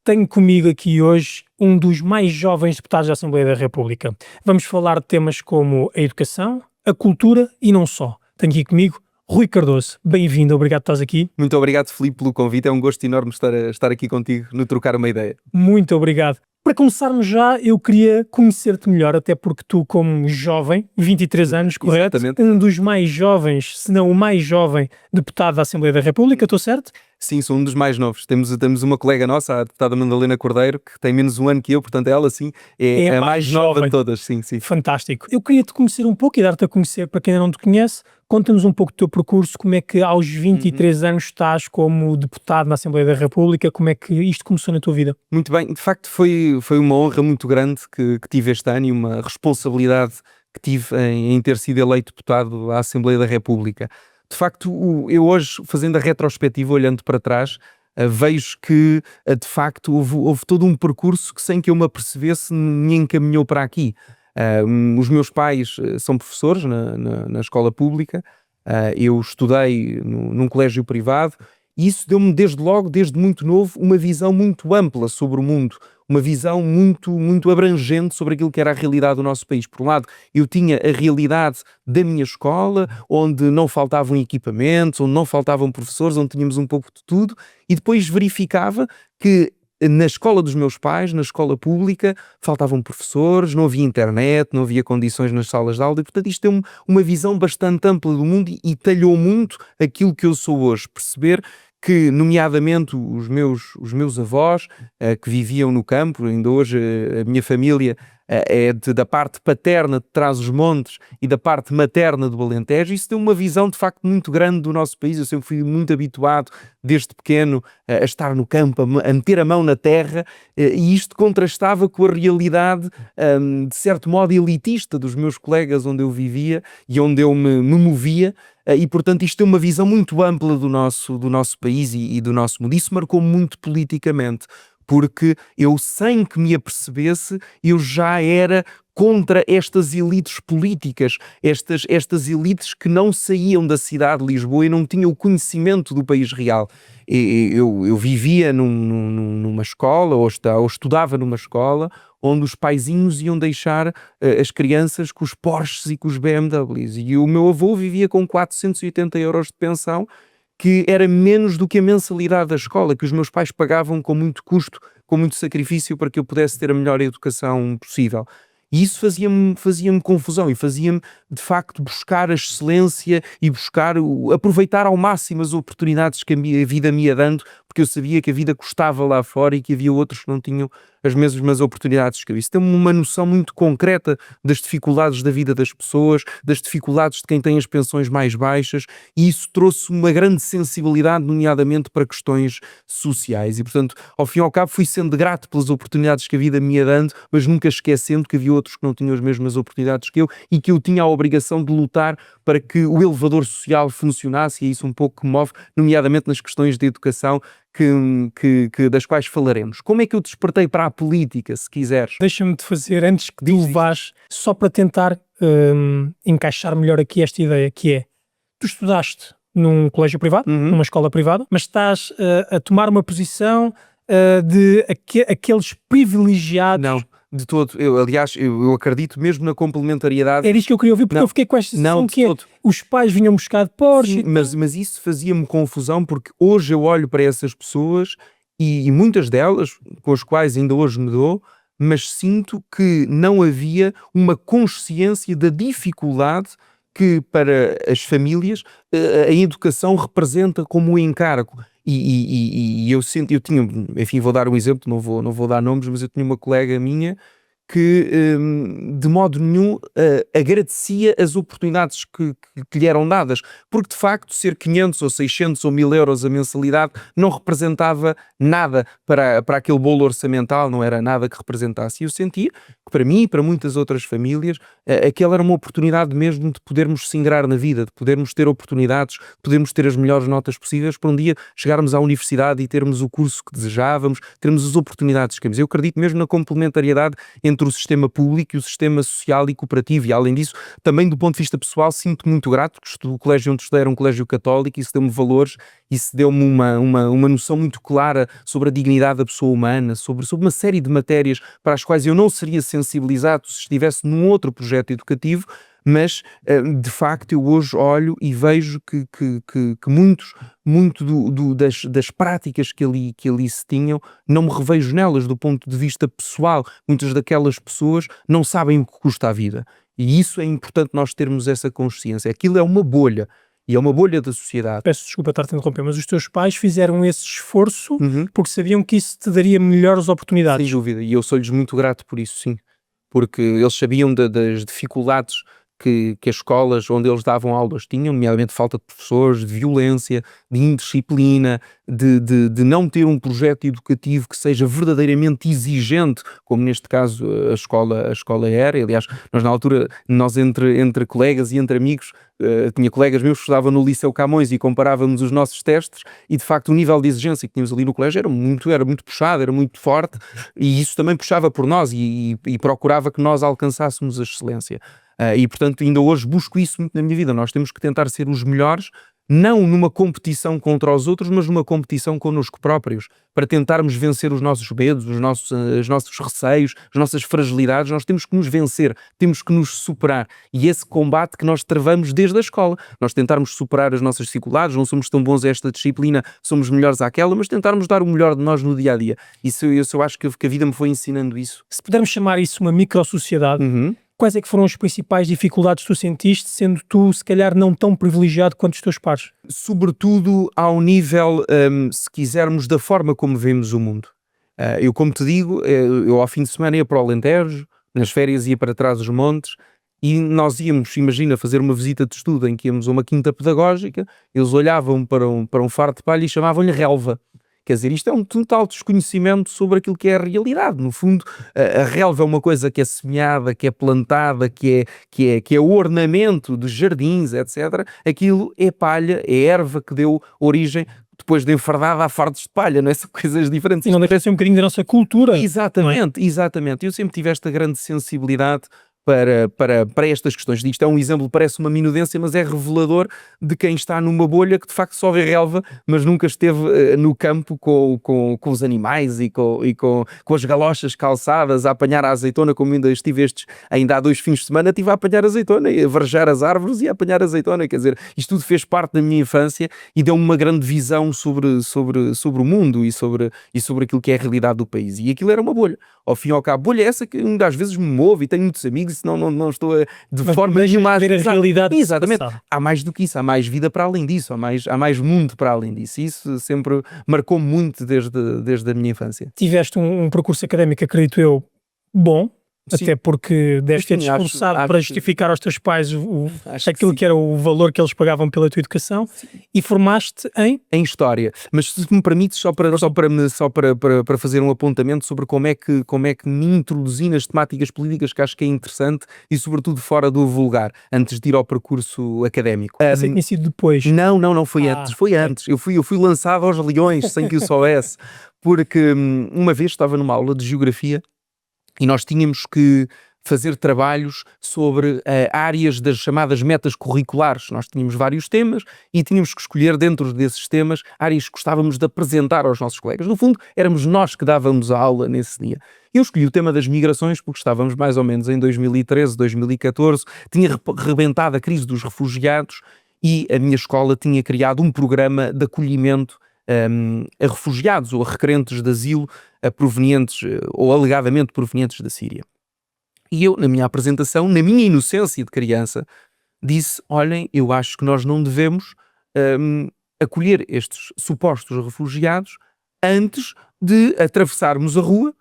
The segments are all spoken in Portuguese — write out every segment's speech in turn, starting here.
tenho comigo aqui hoje um dos mais jovens deputados da Assembleia da República. Vamos falar de temas como a educação, a cultura e não só. Tenho aqui comigo Rui Cardoso. Bem-vindo, obrigado por estás aqui. Muito obrigado, Filipe, pelo convite. É um gosto enorme estar aqui contigo no Trocar uma Ideia. Muito obrigado. Para começarmos já, eu queria conhecer-te melhor, até porque tu, como jovem, 23 anos, correto? Exatamente. Um dos mais jovens, se não o mais jovem deputado da Assembleia da República, estou certo? Sim, sou um dos mais novos. Temos uma colega nossa, a deputada Madalena Cordeiro, que tem menos um ano que eu, portanto ela sim é a mais nova jovem de todas. Sim. Fantástico. Eu queria te conhecer um pouco e dar-te a conhecer para quem ainda não te conhece. Conta-nos um pouco do teu percurso, como é que aos 23 anos estás como deputado na Assembleia da República, como é que isto começou na tua vida? Muito bem, de facto foi uma honra muito grande que tive este ano e uma responsabilidade que tive em ter sido eleito deputado à Assembleia da República. De facto, eu hoje, fazendo a retrospectiva, olhando para trás, vejo que, de facto, houve todo um percurso que, sem que eu me apercebesse, me encaminhou para aqui. Os meus pais são professores na escola pública, eu estudei num colégio privado, e isso deu-me desde logo, desde muito novo, uma visão muito ampla sobre o mundo, uma visão muito abrangente sobre aquilo que era a realidade do nosso país. Por um lado, eu tinha a realidade da minha escola, onde não faltavam equipamentos, onde não faltavam professores, onde tínhamos um pouco de tudo, e depois verificava que na escola dos meus pais, na escola pública, faltavam professores, não havia internet, não havia condições nas salas de aula, e portanto isto deu-me uma visão bastante ampla do mundo e talhou muito aquilo que eu sou hoje. Perceber que, nomeadamente, os meus avós, que viviam no campo, ainda hoje a minha família é da parte paterna de Trás-os-Montes e da parte materna do Alentejo. Isso deu uma visão, de facto, muito grande do nosso país. Eu sempre fui muito habituado, desde pequeno, a estar no campo, a meter a mão na terra, e isto contrastava com a realidade, de certo modo, elitista dos meus colegas onde eu vivia e onde eu me movia. E, portanto, isto tem uma visão muito ampla do nosso país e do nosso mundo. Isso marcou muito politicamente, porque eu, sem que me apercebesse, eu já era contra estas elites políticas, estas elites que não saíam da cidade de Lisboa e não tinham o conhecimento do país real. Eu vivia numa escola, ou estudava numa escola, onde os paizinhos iam deixar as crianças com os Porsches e com os BMWs. E o meu avô vivia com 480 euros de pensão, que era menos do que a mensalidade da escola, que os meus pais pagavam com muito custo, com muito sacrifício, para que eu pudesse ter a melhor educação possível. E isso fazia-me confusão e fazia-me, de facto, buscar a excelência e aproveitar ao máximo as oportunidades que a vida me ia dando, porque eu sabia que a vida custava lá fora e que havia outros que não tinham as mesmas oportunidades que eu. Isso tem uma noção muito concreta das dificuldades da vida das pessoas, das dificuldades de quem tem as pensões mais baixas, e isso trouxe uma grande sensibilidade, nomeadamente para questões sociais. E, portanto, ao fim e ao cabo, fui sendo grato pelas oportunidades que a vida me ia dando, mas nunca esquecendo que havia outros que não tinham as mesmas oportunidades que eu e que eu tinha a obrigação de lutar para que o elevador social funcionasse, e é isso um pouco que me move, nomeadamente nas questões de educação, das quais falaremos. Como é que eu despertei para a política, se quiseres? Deixa-me te fazer, antes que tu vás, só para tentar encaixar melhor aqui esta ideia, que é, tu estudaste num colégio privado, numa escola privada, mas estás a tomar uma posição de aqueles privilegiados. Não, de todo. Aliás, eu acredito mesmo na complementariedade. Era isto que eu queria ouvir, porque eu fiquei com esta sensação que os pais vinham buscar de Porsche. Sim, mas isso fazia-me confusão, porque hoje eu olho para essas pessoas e muitas delas, com as quais ainda hoje me dou, mas sinto que não havia uma consciência da dificuldade que, para as famílias, a educação representa como um encargo. E eu tinha, enfim, vou dar um exemplo, não vou dar nomes, mas eu tinha uma colega minha que de modo nenhum agradecia as oportunidades que lhe eram dadas, porque de facto ser 500 ou 600 ou 1000 euros a mensalidade não representava nada para aquele bolo orçamental, não era nada que representasse. E eu sentia que, para mim e para muitas outras famílias, aquela era uma oportunidade mesmo de podermos se ingrar na vida, de podermos ter oportunidades, de podermos ter as melhores notas possíveis para um dia chegarmos à universidade e termos o curso que desejávamos, termos as oportunidades que queremos. Eu acredito mesmo na complementariedade entre entre o sistema público e o sistema social e cooperativo. E além disso, também do ponto de vista pessoal, sinto-me muito grato, porque o colégio onde estudei era um colégio católico, e isso deu-me valores, isso deu-me uma noção muito clara sobre a dignidade da pessoa humana, sobre uma série de matérias para as quais eu não seria sensibilizado se estivesse num outro projeto educativo, mas de facto eu hoje olho e vejo que muito das práticas que ali se tinham, não me revejo nelas do ponto de vista pessoal. Muitas daquelas pessoas não sabem o que custa a vida, e isso é importante nós termos essa consciência. Aquilo é uma bolha, e é uma bolha da sociedade. Peço desculpa estar-te a interromper, mas os teus pais fizeram esse esforço Uhum. porque sabiam que isso te daria melhores oportunidades. Sem dúvida, e eu sou-lhes muito grato por isso, sim, porque eles sabiam das dificuldades que as escolas onde eles davam aulas tinham, nomeadamente falta de professores, de violência, de indisciplina, de não ter um projeto educativo que seja verdadeiramente exigente, como neste caso a escola era. Aliás, nós na altura, entre colegas e entre amigos, tinha colegas meus que estudavam no Liceu Camões e comparávamos os nossos testes, e de facto o nível de exigência que tínhamos ali no colégio era muito puxado, era muito forte, e isso também puxava por nós e procurava que nós alcançássemos a excelência. E portanto ainda hoje busco isso muito na minha vida. Nós temos que tentar ser os melhores, não numa competição contra os outros, mas numa competição connosco próprios, para tentarmos vencer os nossos medos, os nossos receios, as nossas fragilidades. Nós temos que nos vencer, temos que nos superar, e esse combate que nós travamos desde a escola, nós tentarmos superar as nossas dificuldades. Não somos tão bons a esta disciplina, somos melhores àquela, mas tentarmos dar o melhor de nós no dia-a-dia. Isso eu acho que a vida me foi ensinando isso. Se pudermos chamar isso uma microsociedade, quais é que foram as principais dificuldades que tu sentiste, sendo tu, se calhar, não tão privilegiado quanto os teus pares? Sobretudo ao nível, se quisermos, da forma como vemos o mundo. Eu, como te digo, eu ao fim de semana ia para o Alentejo, nas férias ia para trás dos montes, e nós íamos, imagina, fazer uma visita de estudo em que íamos a uma quinta pedagógica. Eles olhavam para um faro de palha e chamavam-lhe relva. Quer dizer, isto é um total desconhecimento sobre aquilo que é a realidade. No fundo, a relva é uma coisa que é semeada, que é plantada, que é o ornamento dos jardins, etc. Aquilo é palha, é erva que deu origem, depois de enfardada, a fardos de palha, não é? São coisas diferentes. E não deve ser um bocadinho da nossa cultura. Exatamente, exatamente. Eu sempre tive esta grande sensibilidade para estas questões. Isto é um exemplo, parece uma minudência, mas é revelador de quem está numa bolha que de facto só vê relva, mas nunca esteve no campo com os animais e com as galochas calçadas a apanhar a azeitona, como ainda estive ainda há 2 fins de semana, estive a apanhar azeitona, a varejar as árvores e a apanhar azeitona. Quer dizer, isto tudo fez parte da minha infância e deu-me uma grande visão sobre o mundo e sobre aquilo que é a realidade do país. E aquilo era uma bolha. Ao fim e ao cabo, bolha essa que ainda às vezes me move, e tenho muitos amigos, senão não estou de forma nenhuma a ver a realidade. Exatamente. Há mais do que isso, há mais vida para além disso, há mais mundo para além disso. Isso sempre marcou muito desde a minha infância. Tiveste um percurso académico, acredito eu, bom. Sim. Até porque deves ter esforçado para justificar aos teus pais aquilo que era o valor que eles pagavam pela tua educação. Sim. E formaste em História. Mas se me permites, só para fazer um apontamento sobre como é que me introduzi nas temáticas políticas, que acho que é interessante, e sobretudo fora do vulgar, antes de ir ao percurso académico. Pensei que tinha sido depois. Não, foi antes. Foi antes. Eu fui lançado aos leões sem que eu soubesse, porque uma vez estava numa aula de geografia e nós tínhamos que fazer trabalhos sobre áreas das chamadas metas curriculares. Nós tínhamos vários temas e tínhamos que escolher dentro desses temas áreas que gostávamos de apresentar aos nossos colegas. No fundo, éramos nós que dávamos a aula nesse dia. Eu escolhi o tema das migrações porque estávamos mais ou menos em 2013, 2014, tinha rebentado a crise dos refugiados e a minha escola tinha criado um programa de acolhimento a refugiados ou a requerentes de asilo provenientes ou alegadamente provenientes da Síria. E eu, na minha apresentação, na minha inocência de criança, disse: olhem, eu acho que nós não devemos acolher estes supostos refugiados antes de atravessarmos a rua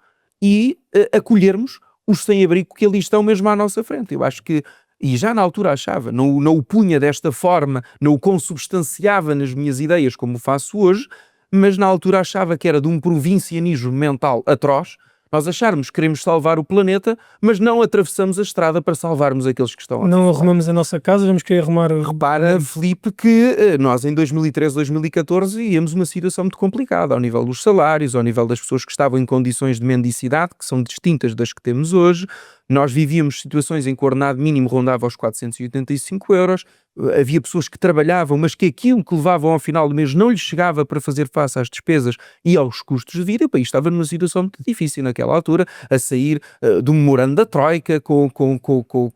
e acolhermos os sem-abrigo que ali estão mesmo à nossa frente. Eu acho que, e já na altura achava, não o punha desta forma, não o consubstanciava nas minhas ideias como faço hoje, mas na altura achava que era de um provincianismo mental atroz Nós acharmos que queremos salvar o planeta, mas não atravessamos a estrada para salvarmos aqueles que estão lá. Não arrumamos a nossa casa, vamos querer arrumar... Repara, Filipe, que nós em 2013, 2014 íamos uma situação muito complicada ao nível dos salários, ao nível das pessoas que estavam em condições de mendicidade, que são distintas das que temos hoje. Nós vivíamos situações em que o ordenado mínimo rondava os 485 euros, havia pessoas que trabalhavam, mas que aquilo que levavam ao final do mês não lhes chegava para fazer face às despesas e aos custos de vida. O país estava numa situação muito difícil naquela altura, a sair do memorando da Troika, com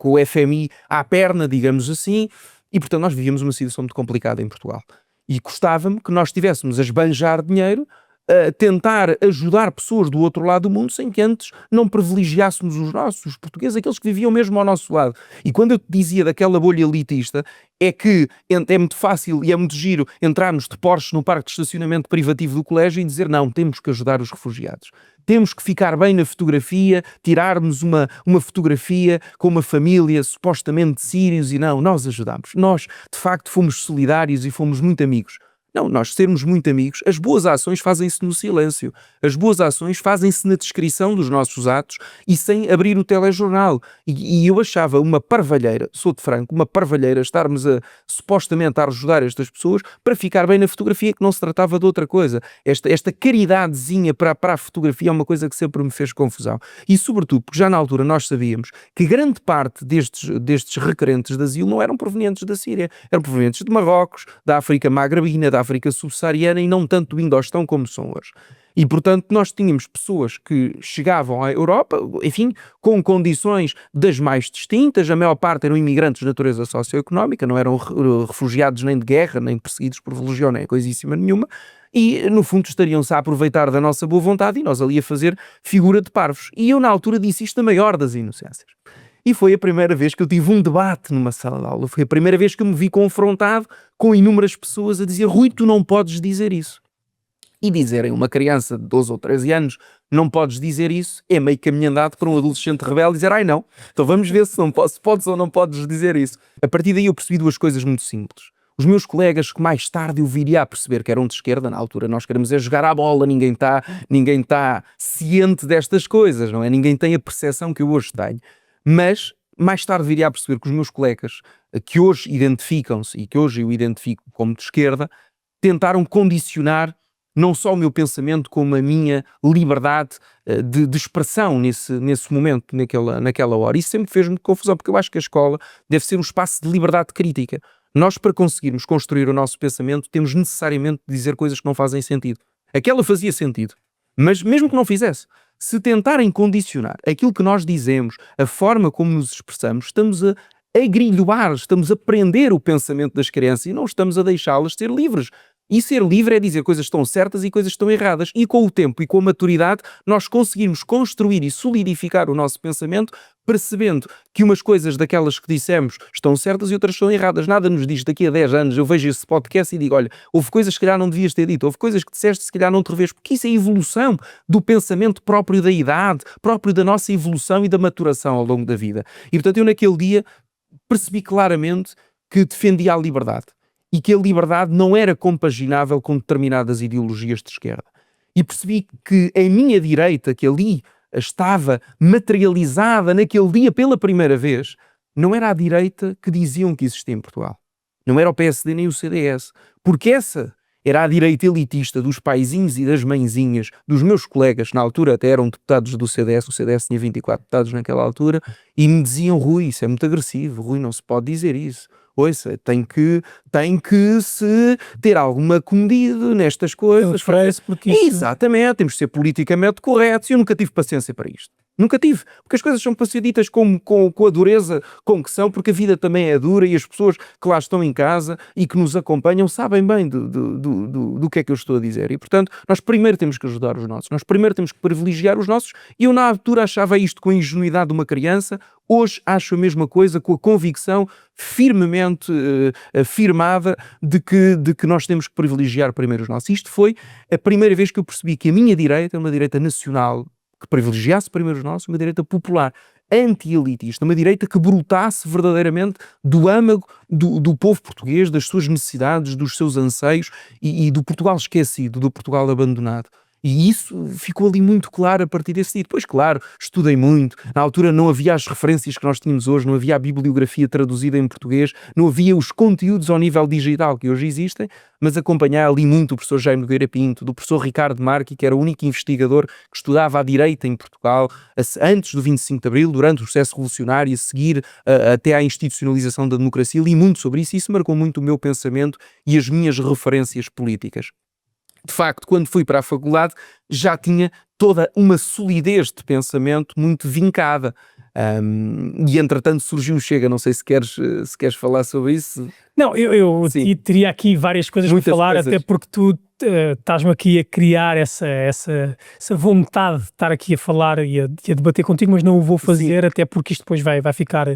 o FMI à perna, digamos assim, e portanto nós vivíamos uma situação muito complicada em Portugal. E gostava-me que nós estivéssemos a esbanjar dinheiro, a tentar ajudar pessoas do outro lado do mundo sem que antes não privilegiássemos os nossos, os portugueses, aqueles que viviam mesmo ao nosso lado. E quando eu te dizia daquela bolha elitista, é que é muito fácil e é muito giro entrarmos de Porsche no parque de estacionamento privativo do colégio e dizer não, temos que ajudar os refugiados. Temos que ficar bem na fotografia, tirarmos uma fotografia com uma família supostamente de sírios e não, nós ajudamos. Nós, de facto, fomos solidários e fomos muito amigos. Não, nós sermos muito amigos, as boas ações fazem-se no silêncio, as boas ações fazem-se na descrição dos nossos atos e sem abrir o telejornal. E eu achava uma parvalheira, sou de Franco, uma parvalheira estarmos supostamente a ajudar estas pessoas para ficar bem na fotografia, que não se tratava de outra coisa. Esta caridadezinha para a fotografia é uma coisa que sempre me fez confusão. E sobretudo, porque já na altura nós sabíamos que grande parte destes requerentes de asilo não eram provenientes da Síria, eram provenientes de Marrocos, da África Magrebina, da África subsaariana e não tanto do Indostão como são hoje. E, portanto, nós tínhamos pessoas que chegavam à Europa, enfim, com condições das mais distintas, a maior parte eram imigrantes de natureza socioeconómica, não eram refugiados nem de guerra, nem perseguidos por religião, nem coisíssima nenhuma, e, no fundo, estariam-se a aproveitar da nossa boa vontade e nós ali a fazer figura de parvos. E eu, na altura, disse isto na maior das inocências. E foi a primeira vez que eu tive um debate numa sala de aula. Foi a primeira vez que eu me vi confrontado com inúmeras pessoas a dizer: Rui, tu não podes dizer isso. E dizerem uma criança de 12 ou 13 anos não podes dizer isso, é meio caminho andado para um adolescente rebelde dizer: ai não, então vamos ver se podes ou não podes dizer isso. A partir daí eu percebi duas coisas muito simples. Os meus colegas, que mais tarde eu viria a perceber que eram de esquerda, na altura nós queremos é jogar à bola, ninguém está ciente destas coisas, não é? Ninguém tem a percepção que eu hoje tenho. Mas mais tarde viria a perceber que os meus colegas, que hoje identificam-se e que hoje eu identifico como de esquerda, tentaram condicionar não só o meu pensamento, como a minha liberdade de expressão nesse momento, naquela hora. Isso sempre fez-me confusão, porque eu acho que a escola deve ser um espaço de liberdade crítica. Nós, para conseguirmos construir o nosso pensamento, temos necessariamente de dizer coisas que não fazem sentido. Aquela fazia sentido, mas mesmo que não fizesse, se tentarem condicionar aquilo que nós dizemos, a forma como nos expressamos, estamos a agrilhoar, estamos a prender o pensamento das crianças e não estamos a deixá-las ser livres. E ser livre é dizer coisas que estão certas e coisas que estão erradas. E com o tempo e com a maturidade, nós conseguirmos construir e solidificar o nosso pensamento, percebendo que umas coisas daquelas que dissemos estão certas e outras estão erradas. Nada nos diz daqui a 10 anos, eu vejo esse podcast e digo: olha, houve coisas que se calhar não devias ter dito, houve coisas que disseste se calhar não te revês, porque isso é a evolução do pensamento próprio da idade, próprio da nossa evolução e da maturação ao longo da vida. E portanto eu naquele dia percebi claramente que defendia a liberdade. E que a liberdade não era compaginável com determinadas ideologias de esquerda. E percebi que a minha direita, que ali estava materializada naquele dia pela primeira vez, não era a direita que diziam que existia em Portugal. Não era o PSD nem o CDS. Porque essa era a direita elitista dos paizinhos e das mãezinhas, dos meus colegas, na altura até eram deputados do CDS, o CDS tinha 24 deputados naquela altura, e me diziam: Rui, isso é muito agressivo, Rui, não se pode dizer isso. Ouça, tem que se ter alguma comedido nestas coisas. Porque isso... Exatamente, temos de ser politicamente corretos e eu nunca tive paciência para isto. Nunca tive, porque as coisas são para ser ditas com a dureza com que são, porque a vida também é dura e as pessoas que lá estão em casa e que nos acompanham sabem bem do que é que eu estou a dizer. E, portanto, nós primeiro temos que ajudar os nossos, nós primeiro temos que privilegiar os nossos, e eu na altura achava isto com a ingenuidade de uma criança, hoje acho a mesma coisa com a convicção firmemente afirmada de que nós temos que privilegiar primeiro os nossos. Isto foi a primeira vez que eu percebi que a minha direita é uma direita nacional, que privilegiasse primeiro os nossos, uma direita popular, anti-elitista, uma direita que brotasse verdadeiramente do âmago do povo português, das suas necessidades, dos seus anseios e do Portugal esquecido, do Portugal abandonado. E isso ficou ali muito claro a partir desse dia. Depois, claro, estudei muito. Na altura não havia as referências que nós tínhamos hoje, não havia a bibliografia traduzida em português, não havia os conteúdos ao nível digital que hoje existem, mas acompanhar ali muito o professor Jaime Nogueira Pinto, do professor Ricardo Marchi, que era o único investigador que estudava a direita em Portugal, antes do 25 de Abril, durante o processo revolucionário, a seguir até à institucionalização da democracia. Li muito sobre isso e isso marcou muito o meu pensamento e as minhas referências políticas. De facto, quando fui para a faculdade, já tinha toda uma solidez de pensamento muito vincada. E entretanto surgiu o Chega. Não sei se queres falar sobre isso. Não, eu teria aqui várias coisas para falar, até porque tu estás-me aqui a criar essa vontade de estar aqui a falar e a debater contigo, mas não o vou fazer, até porque isto depois vai ficar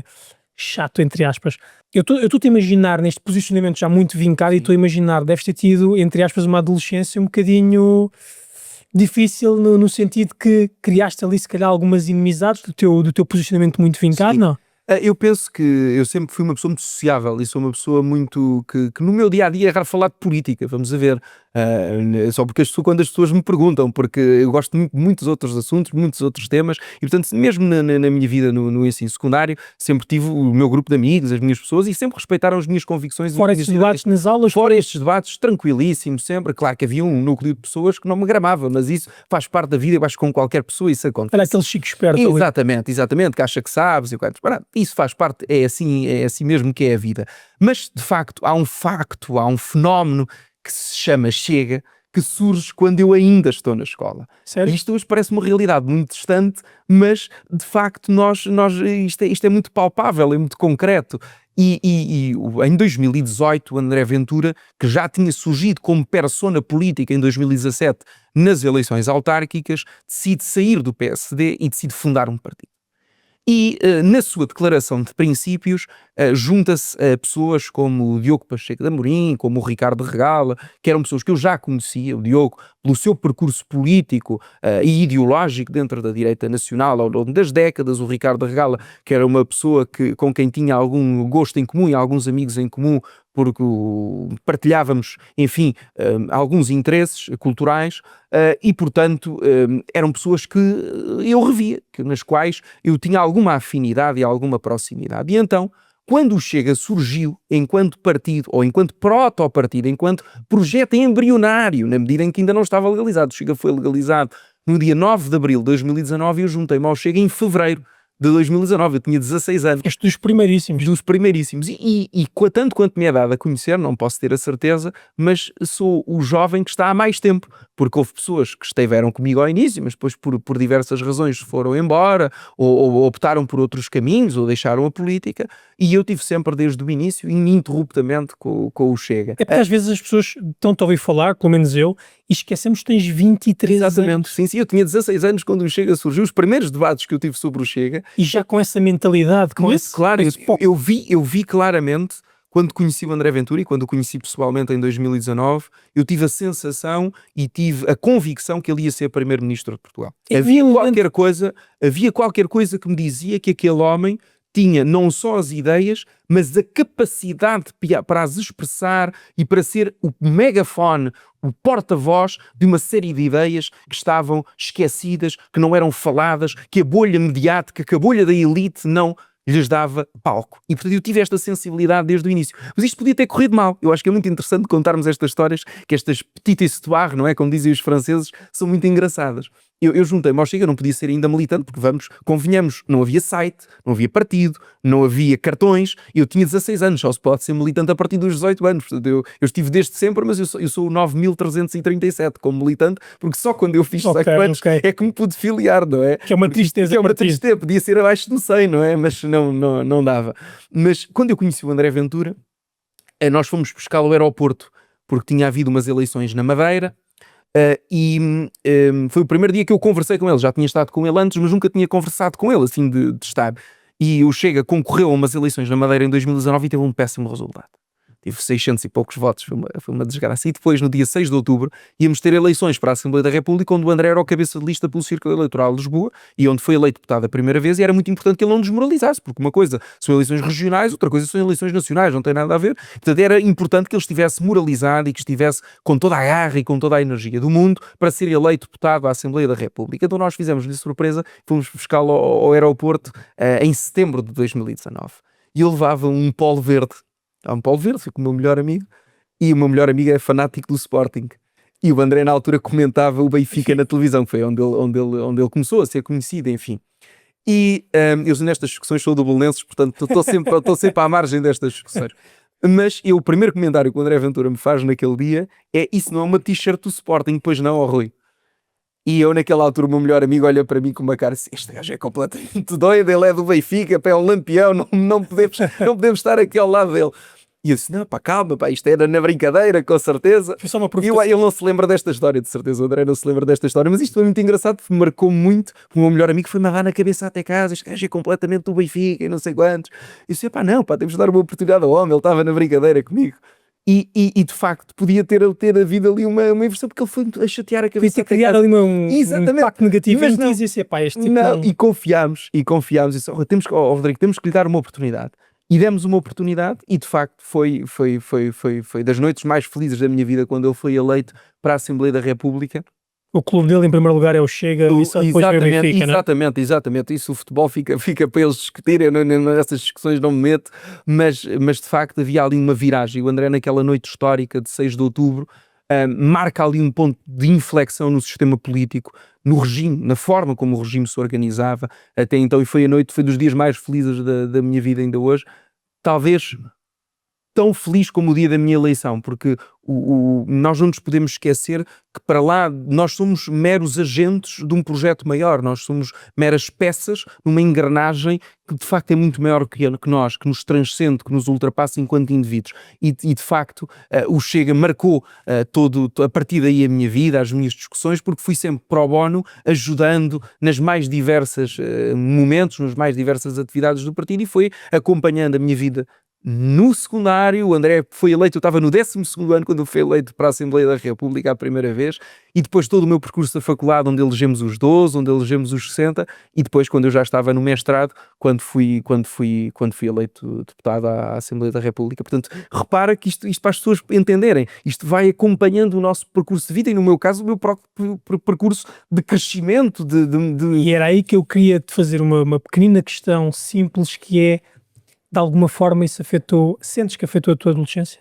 chato, entre aspas. Eu estou-te a imaginar neste posicionamento já muito vincado e estou a imaginar, deves ter tido, entre aspas, uma adolescência um bocadinho difícil no sentido que criaste ali se calhar algumas inimizades do teu posicionamento muito vincado, não? Eu penso que eu sempre fui uma pessoa muito sociável e sou uma pessoa muito que no meu dia-a-dia é raro falar de política, vamos a ver. Só porque quando as pessoas me perguntam, porque eu gosto muito de muitos outros assuntos, muitos outros temas, e portanto mesmo na minha vida no ensino secundário, sempre tive o meu grupo de amigos, as minhas pessoas, e sempre respeitaram as minhas convicções. Fora estes debates nas aulas? Fora estes debates, tranquilíssimo sempre. Claro que havia um núcleo de pessoas que não me gramavam, mas isso faz parte da vida, eu acho que com qualquer pessoa isso acontece. Era aquele chico esperto. Exatamente, que acha que sabes, isso faz parte, é assim mesmo que é a vida. Mas de facto, há um fenómeno que se chama Chega, que surge quando eu ainda estou na escola. Sério? Isto hoje parece uma realidade muito distante, mas de facto isto é muito palpável, é muito concreto. E em 2018 o André Ventura, que já tinha surgido como persona política em 2017 nas eleições autárquicas, decide sair do PSD e decide fundar um partido. E na sua declaração de princípios junta-se a pessoas como o Diogo Pacheco de Amorim, como o Ricardo Regala, que eram pessoas que eu já conhecia, o Diogo, pelo seu percurso político e ideológico dentro da direita nacional ao longo das décadas, o Ricardo Regala, que era uma pessoa com quem tinha algum gosto em comum e alguns amigos em comum, porque partilhávamos, enfim, alguns interesses culturais e, portanto, eram pessoas que eu revia, nas quais eu tinha alguma afinidade e alguma proximidade. E então, quando o Chega surgiu enquanto partido, ou enquanto proto-partido, enquanto projeto embrionário, na medida em que ainda não estava legalizado, o Chega foi legalizado no dia 9 de abril de 2019 e eu juntei-me ao Chega em fevereiro de 2019, eu tinha 16 anos. Este dos primeiríssimos. Dos primeiríssimos. E tanto quanto me é dado a conhecer, não posso ter a certeza, mas sou o jovem que está há mais tempo, porque houve pessoas que estiveram comigo ao início, mas depois por diversas razões foram embora, ou optaram por outros caminhos, ou deixaram a política, e eu tive sempre desde o início, ininterruptamente, com o Chega. É porque às vezes as pessoas estão-te a ouvir falar, pelo menos eu, e esquecemos que tens 23 Exatamente. anos. Sim, eu tinha 16 anos quando o Chega surgiu, os primeiros debates que eu tive sobre o Chega. E já com essa mentalidade, Claro, eu vi claramente, quando conheci o André Ventura e quando o conheci pessoalmente em 2019, eu tive a sensação e tive a convicção que ele ia ser primeiro-ministro de Portugal. Havia qualquer coisa que me dizia que aquele homem tinha não só as ideias, mas a capacidade para as expressar e para ser o megafone, o porta-voz de uma série de ideias que estavam esquecidas, que não eram faladas, que a bolha mediática, que a bolha da elite não lhes dava palco. E portanto eu tive esta sensibilidade desde o início. Mas isto podia ter corrido mal. Eu acho que é muito interessante contarmos estas histórias, que estas petites histoires, não é? Como dizem os franceses, são muito engraçadas. Eu juntei-me ao Chega, não podia ser ainda militante, porque convenhamos, não havia site, não havia partido, não havia cartões, eu tinha 16 anos, só se pode ser militante a partir dos 18 anos, portanto eu estive desde sempre, mas eu sou o 9.337 como militante, porque só quando eu fiz 18 anos é que me pude filiar, não é? Que é uma tristeza. Que é uma tristeza, podia ser abaixo do 100, não é? Mas não dava. Mas quando eu conheci o André Ventura, nós fomos buscá-lo ao aeroporto, porque tinha havido umas eleições na Madeira, foi o primeiro dia que eu conversei com ele. Já tinha estado com ele antes, mas nunca tinha conversado com ele, assim, de estar. E o Chega concorreu a umas eleições na Madeira em 2019 e teve um péssimo resultado. tive 600 e poucos votos, foi uma desgraça. E depois, no dia 6 de outubro, íamos ter eleições para a Assembleia da República, onde o André era o cabeça de lista pelo Círculo Eleitoral de Lisboa, e onde foi eleito deputado a primeira vez, e era muito importante que ele não desmoralizasse, porque uma coisa são eleições regionais, outra coisa são eleições nacionais, não tem nada a ver. Portanto, era importante que ele estivesse moralizado e que estivesse com toda a garra e com toda a energia do mundo para ser eleito deputado à Assembleia da República. Então nós fizemos-lhe surpresa, fomos buscá-lo ao aeroporto em setembro de 2019. E eu levava um polo verde. Um polo verde, fui com o meu melhor amigo, e o meu melhor amigo é fanático do Sporting. E o André na altura comentava o Benfica na televisão, que foi onde ele começou a ser conhecido, enfim. E eu nestas discussões sou do Belenenses, portanto estou sempre à margem destas discussões. Mas o primeiro comentário que o André Ventura me faz naquele dia é: isso não é uma t-shirt do Sporting, pois não, ó Rui? E eu naquela altura, o meu melhor amigo olha para mim com uma cara assim: este gajo é completamente doido, ele é do Benfica, pá, é um lampião, não podemos estar aqui ao lado dele. E eu disse: não, pá, calma, pá, isto era na brincadeira, com certeza. Foi só uma E ele não se lembra desta história, de certeza, o André não se lembra desta história, mas isto foi muito engraçado, marcou muito. O meu melhor amigo foi-me agarrar na cabeça até casa: este gajo é completamente do Benfica e não sei quantos. E eu disse: pá, não, pá, temos de dar uma oportunidade ao homem, ele estava na brincadeira comigo. E de facto podia ter havido ali uma inversão, porque ele foi a chatear a cabeça. Podia ter criado ali um impacto negativo. Mas não dizia, pá, este tipo não. E confiámos e disse: Rodrigo, temos que lhe dar uma oportunidade. E demos uma oportunidade, e de facto foi das noites mais felizes da minha vida quando ele foi eleito para a Assembleia da República. O clube dele em primeiro lugar é o Chega, e só depois vem o Benfica, exatamente. Isso o futebol fica para eles discutirem, nessas discussões não me meto, mas de facto havia ali uma viragem. O André, naquela noite histórica de 6 de outubro, marca ali um ponto de inflexão no sistema político, no regime, na forma como o regime se organizava até então, e foi dos dias mais felizes da minha vida ainda hoje, talvez tão feliz como o dia da minha eleição, porque nós não nos podemos esquecer que para lá nós somos meros agentes de um projeto maior, nós somos meras peças numa engrenagem que de facto é muito maior que nós, que nos transcende, que nos ultrapassa enquanto indivíduos. E de facto o Chega marcou a partir daí a minha vida, as minhas discussões, porque fui sempre pro bono, ajudando nas mais diversas momentos, nas mais diversas atividades do partido, e foi acompanhando a minha vida. No secundário, o André foi eleito, eu estava no 12º ano quando foi eleito para a Assembleia da República a primeira vez, e depois todo o meu percurso da faculdade, onde elegemos os 12, onde elegemos os 60, e depois quando eu já estava no mestrado, quando fui eleito deputado à Assembleia da República. Portanto, repara que isto para as pessoas entenderem, isto vai acompanhando o nosso percurso de vida, e no meu caso o meu próprio percurso de crescimento. E era aí que eu queria te fazer uma pequenina questão simples, que é: de alguma forma isso sentes que afetou a tua adolescência?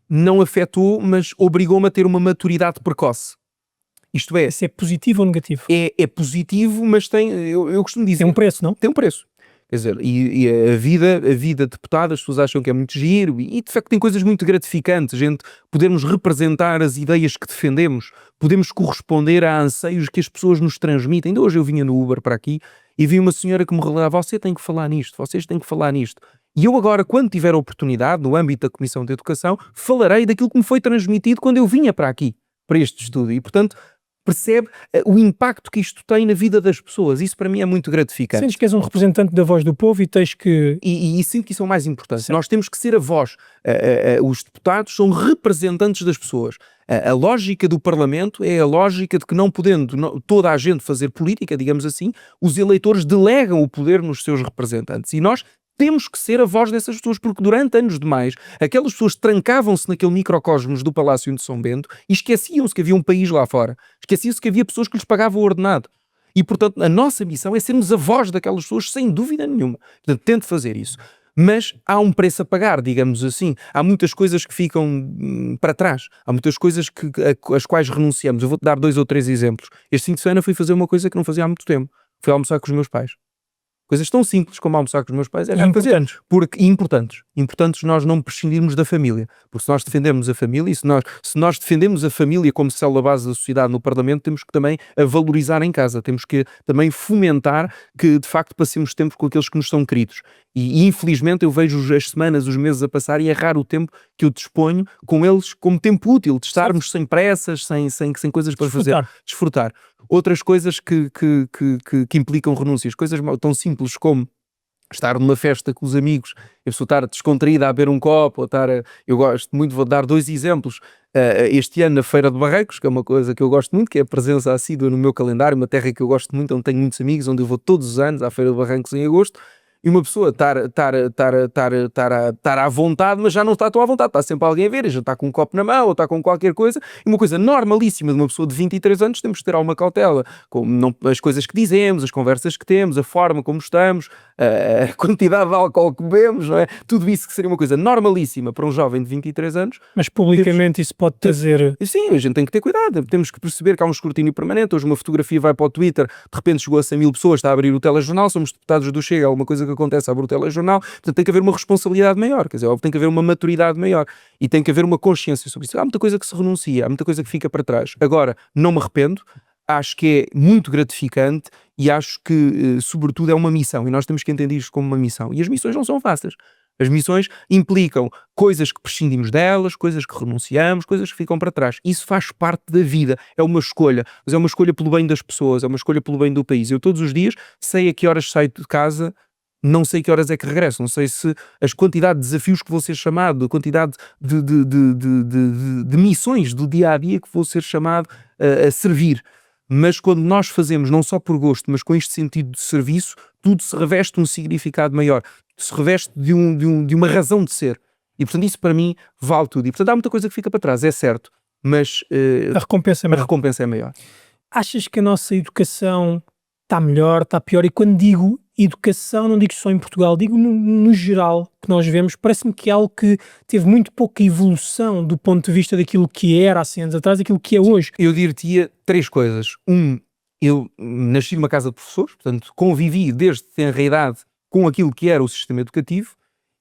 Não afetou, mas obrigou-me a ter uma maturidade precoce. Isto é... Isso é positivo ou negativo? É positivo, mas eu costumo dizer... Tem um preço, não? Tem um preço. Quer dizer, e a vida de deputado, as pessoas acham que é muito giro, e de facto tem coisas muito gratificantes, podermos representar as ideias que defendemos, podemos corresponder a anseios que as pessoas nos transmitem. Ainda hoje eu vinha no Uber para aqui e vi uma senhora que me relatava: você tem que falar nisto, vocês têm que falar nisto. E eu agora, quando tiver a oportunidade, no âmbito da Comissão de Educação, falarei daquilo que me foi transmitido quando eu vinha para aqui, para este estudo. E, portanto, percebe o impacto que isto tem na vida das pessoas. Isso para mim é muito gratificante. Sentes que és um representante da voz do povo e tens que... E sinto que isso é o mais importante. Certo. Nós temos que ser a voz. Os deputados são representantes das pessoas. A lógica do Parlamento é a lógica de que, não podendo toda a gente fazer política, digamos assim, os eleitores delegam o poder nos seus representantes. E nós temos que ser a voz dessas pessoas, porque durante anos demais aquelas pessoas trancavam-se naquele microcosmos do Palácio de São Bento e esqueciam-se que havia um país lá fora. Esqueciam-se que havia pessoas que lhes pagavam o ordenado. E, portanto, a nossa missão é sermos a voz daquelas pessoas, sem dúvida nenhuma. Portanto, tente fazer isso. Mas há um preço a pagar, digamos assim. Há muitas coisas que ficam para trás. Há muitas coisas às quais renunciamos. Eu vou-te dar 2 ou 3 exemplos. Este fim de semana fui fazer uma coisa que não fazia há muito tempo. Fui almoçar com os meus pais. Coisas tão simples como almoçar com os meus pais é importantes. Importantes nós não prescindirmos da família. Porque se nós defendemos a família, e se nós defendemos a família como célula base da sociedade no Parlamento, temos que também a valorizar em casa. Temos que também fomentar que, de facto, passemos tempo com aqueles que nos são queridos. E infelizmente eu vejo as semanas, os meses a passar, e é raro o tempo que eu disponho com eles como tempo útil, de estarmos sem pressas, sem coisas para fazer. Desfrutar. Outras coisas que implicam renúncias, coisas tão simples como estar numa festa com os amigos, a pessoa estar descontraída a beber um copo, ou eu gosto muito, vou dar 2 exemplos. Este ano na Feira de Barreicos, que é uma coisa que eu gosto muito, que é a presença assídua no meu calendário, uma terra que eu gosto muito, onde tenho muitos amigos, onde eu vou todos os anos à Feira de Barrancos em agosto, e uma pessoa estar à vontade, mas já não está tão à vontade, está sempre alguém a ver, já está com um copo na mão, ou está com qualquer coisa, e uma coisa normalíssima de uma pessoa de 23 anos, temos que ter alguma cautela, as coisas que dizemos, as conversas que temos, a forma como estamos, a quantidade de álcool que bebemos, não é? Tudo isso que seria uma coisa normalíssima para um jovem de 23 anos. Mas publicamente isso pode trazer... Sim, a gente tem que ter cuidado, temos que perceber que há um escrutínio permanente. Hoje uma fotografia vai para o Twitter, de repente chegou a 100.000 pessoas, está a abrir o telejornal, somos deputados do Chega, alguma coisa que acontece, abre o telejornal, portanto tem que haver uma responsabilidade maior, quer dizer, tem que haver uma maturidade maior e tem que haver uma consciência sobre isso. Há muita coisa que se renuncia, há muita coisa que fica para trás. Agora, não me arrependo, acho que é muito gratificante e acho que, sobretudo, é uma missão e nós temos que entender isto como uma missão. E as missões não são fáceis. As missões implicam coisas que prescindimos delas, coisas que renunciamos, coisas que ficam para trás. Isso faz parte da vida, é uma escolha, mas é uma escolha pelo bem das pessoas, é uma escolha pelo bem do país. Eu todos os dias sei a que horas saio de casa, não sei que horas é que regresso, não sei se as quantidade de desafios que vou ser chamado, a quantidade de missões do dia-a-dia que vou ser chamado a servir. Mas quando nós fazemos, não só por gosto, mas com este sentido de serviço, tudo se reveste um significado maior, se reveste de uma razão de ser. E, portanto, isso para mim vale tudo. E, portanto, há muita coisa que fica para trás, é certo, mas a recompensa é maior. Achas que a nossa educação está melhor, está pior? E quando digo educação, não digo só em Portugal, digo no geral que nós vemos, parece-me que é algo que teve muito pouca evolução do ponto de vista daquilo que era há 100 anos atrás, daquilo que é hoje. Eu diria 3 coisas. Eu nasci numa casa de professores, portanto convivi desde tenra idade com aquilo que era o sistema educativo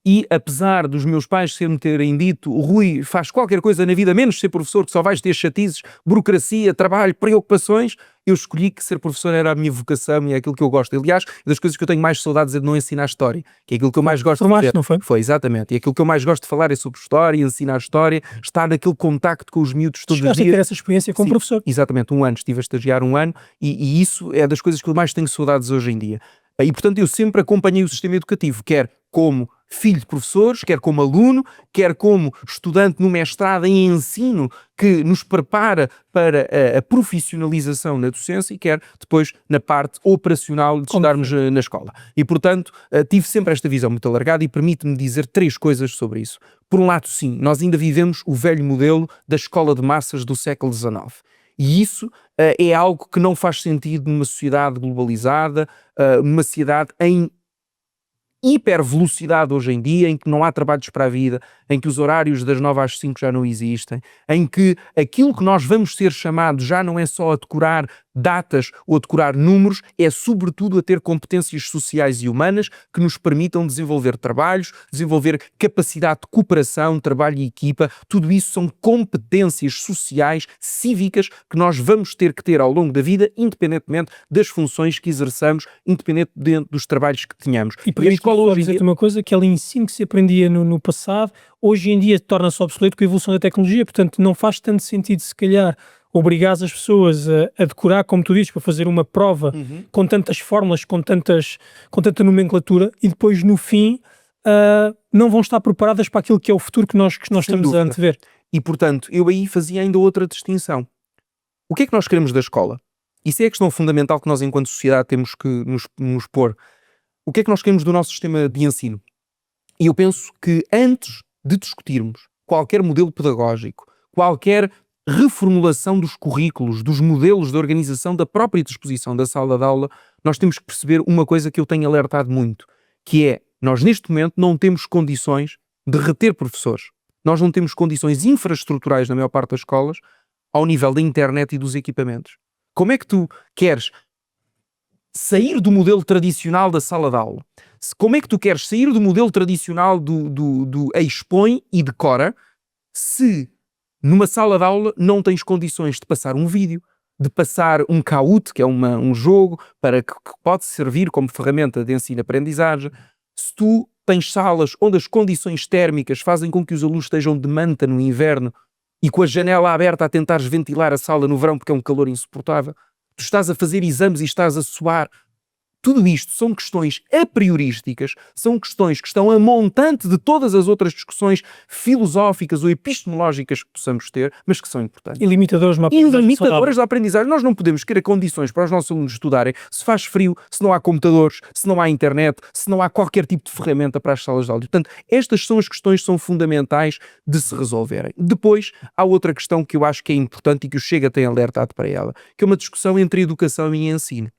e apesar dos meus pais me terem dito Rui, faz qualquer coisa na vida menos ser professor, que só vais ter chatices, burocracia, trabalho, preocupações, eu escolhi que ser professor era a minha vocação e é aquilo que eu gosto. Aliás, das coisas que eu tenho mais saudades é de não ensinar história, que é aquilo que eu mais gosto de fazer. Não foi? Foi, exatamente. E aquilo que eu mais gosto de falar é sobre história, ensinar história, estar naquele contacto com os miúdos todos os dias. Chegaste a ter essa experiência como professor? Exatamente, 1 ano, estive a estagiar 1 ano e isso é das coisas que eu mais tenho saudades hoje em dia. E, portanto, eu sempre acompanhei o sistema educativo, quer como filho de professores, quer como aluno, quer como estudante no mestrado em ensino, que nos prepara para a profissionalização na docência, e quer depois na parte operacional de estudarmos na escola. E, portanto, tive sempre esta visão muito alargada e permite-me dizer 3 coisas sobre isso. Por um lado, sim, nós ainda vivemos o velho modelo da escola de massas do século XIX. E isso é algo que não faz sentido numa sociedade globalizada, numa sociedade em hipervelocidade hoje em dia, em que não há trabalhos para a vida, em que os horários das 9 às 5 já não existem, em que aquilo que nós vamos ser chamados já não é só a decorar datas ou a decorar números, é sobretudo a ter competências sociais e humanas que nos permitam desenvolver trabalhos, desenvolver capacidade de cooperação, trabalho e equipa. Tudo isso são competências sociais, cívicas, que nós vamos ter que ter ao longo da vida, independentemente das funções que exerçamos, independentemente dos trabalhos que tenhamos. E a escola hoje dizer-te uma coisa, que aquele ensino que se aprendia no passado, hoje em dia torna-se obsoleto com a evolução da tecnologia, portanto não faz tanto sentido se calhar obrigar as pessoas a decorar, como tu dizes, para fazer uma prova com tantas fórmulas, com tanta nomenclatura e depois no fim não vão estar preparadas para aquilo que é o futuro que nós estamos a antever. E portanto, eu aí fazia ainda outra distinção. O que é que nós queremos da escola? Isso é a questão fundamental que nós enquanto sociedade temos que nos pôr. O que é que nós queremos do nosso sistema de ensino? E eu penso que antes de discutirmos qualquer modelo pedagógico, qualquer reformulação dos currículos, dos modelos de organização da própria disposição da sala de aula, nós temos que perceber uma coisa que eu tenho alertado muito, que é, nós neste momento não temos condições de reter professores. Nós não temos condições infraestruturais na maior parte das escolas ao nível da internet e dos equipamentos. Como é que tu queres sair do modelo tradicional da sala de aula? Como é que tu queres sair do modelo tradicional do expõe e decora se numa sala de aula não tens condições de passar um vídeo, de passar um Kahoot, que é um jogo para que pode servir como ferramenta de ensino-aprendizagem, se tu tens salas onde as condições térmicas fazem com que os alunos estejam de manta no inverno e com a janela aberta a tentares ventilar a sala no verão porque é um calor insuportável, tu estás a fazer exames e estás a suar Tudo isto são questões a priorísticas, são questões que estão a montante de todas as outras discussões filosóficas ou epistemológicas que possamos ter, mas que são importantes. E limitadores de uma E aprendizagem limitadoras saudável. da aprendizagem. Nós não podemos criar condições para os nossos alunos estudarem se faz frio, se não há computadores, se não há internet, se não há qualquer tipo de ferramenta para as salas de aula. Portanto, estas são as questões que são fundamentais de se resolverem. Depois, há outra questão que eu acho que é importante e que o Chega tem alertado para ela, que é uma discussão entre educação e ensino.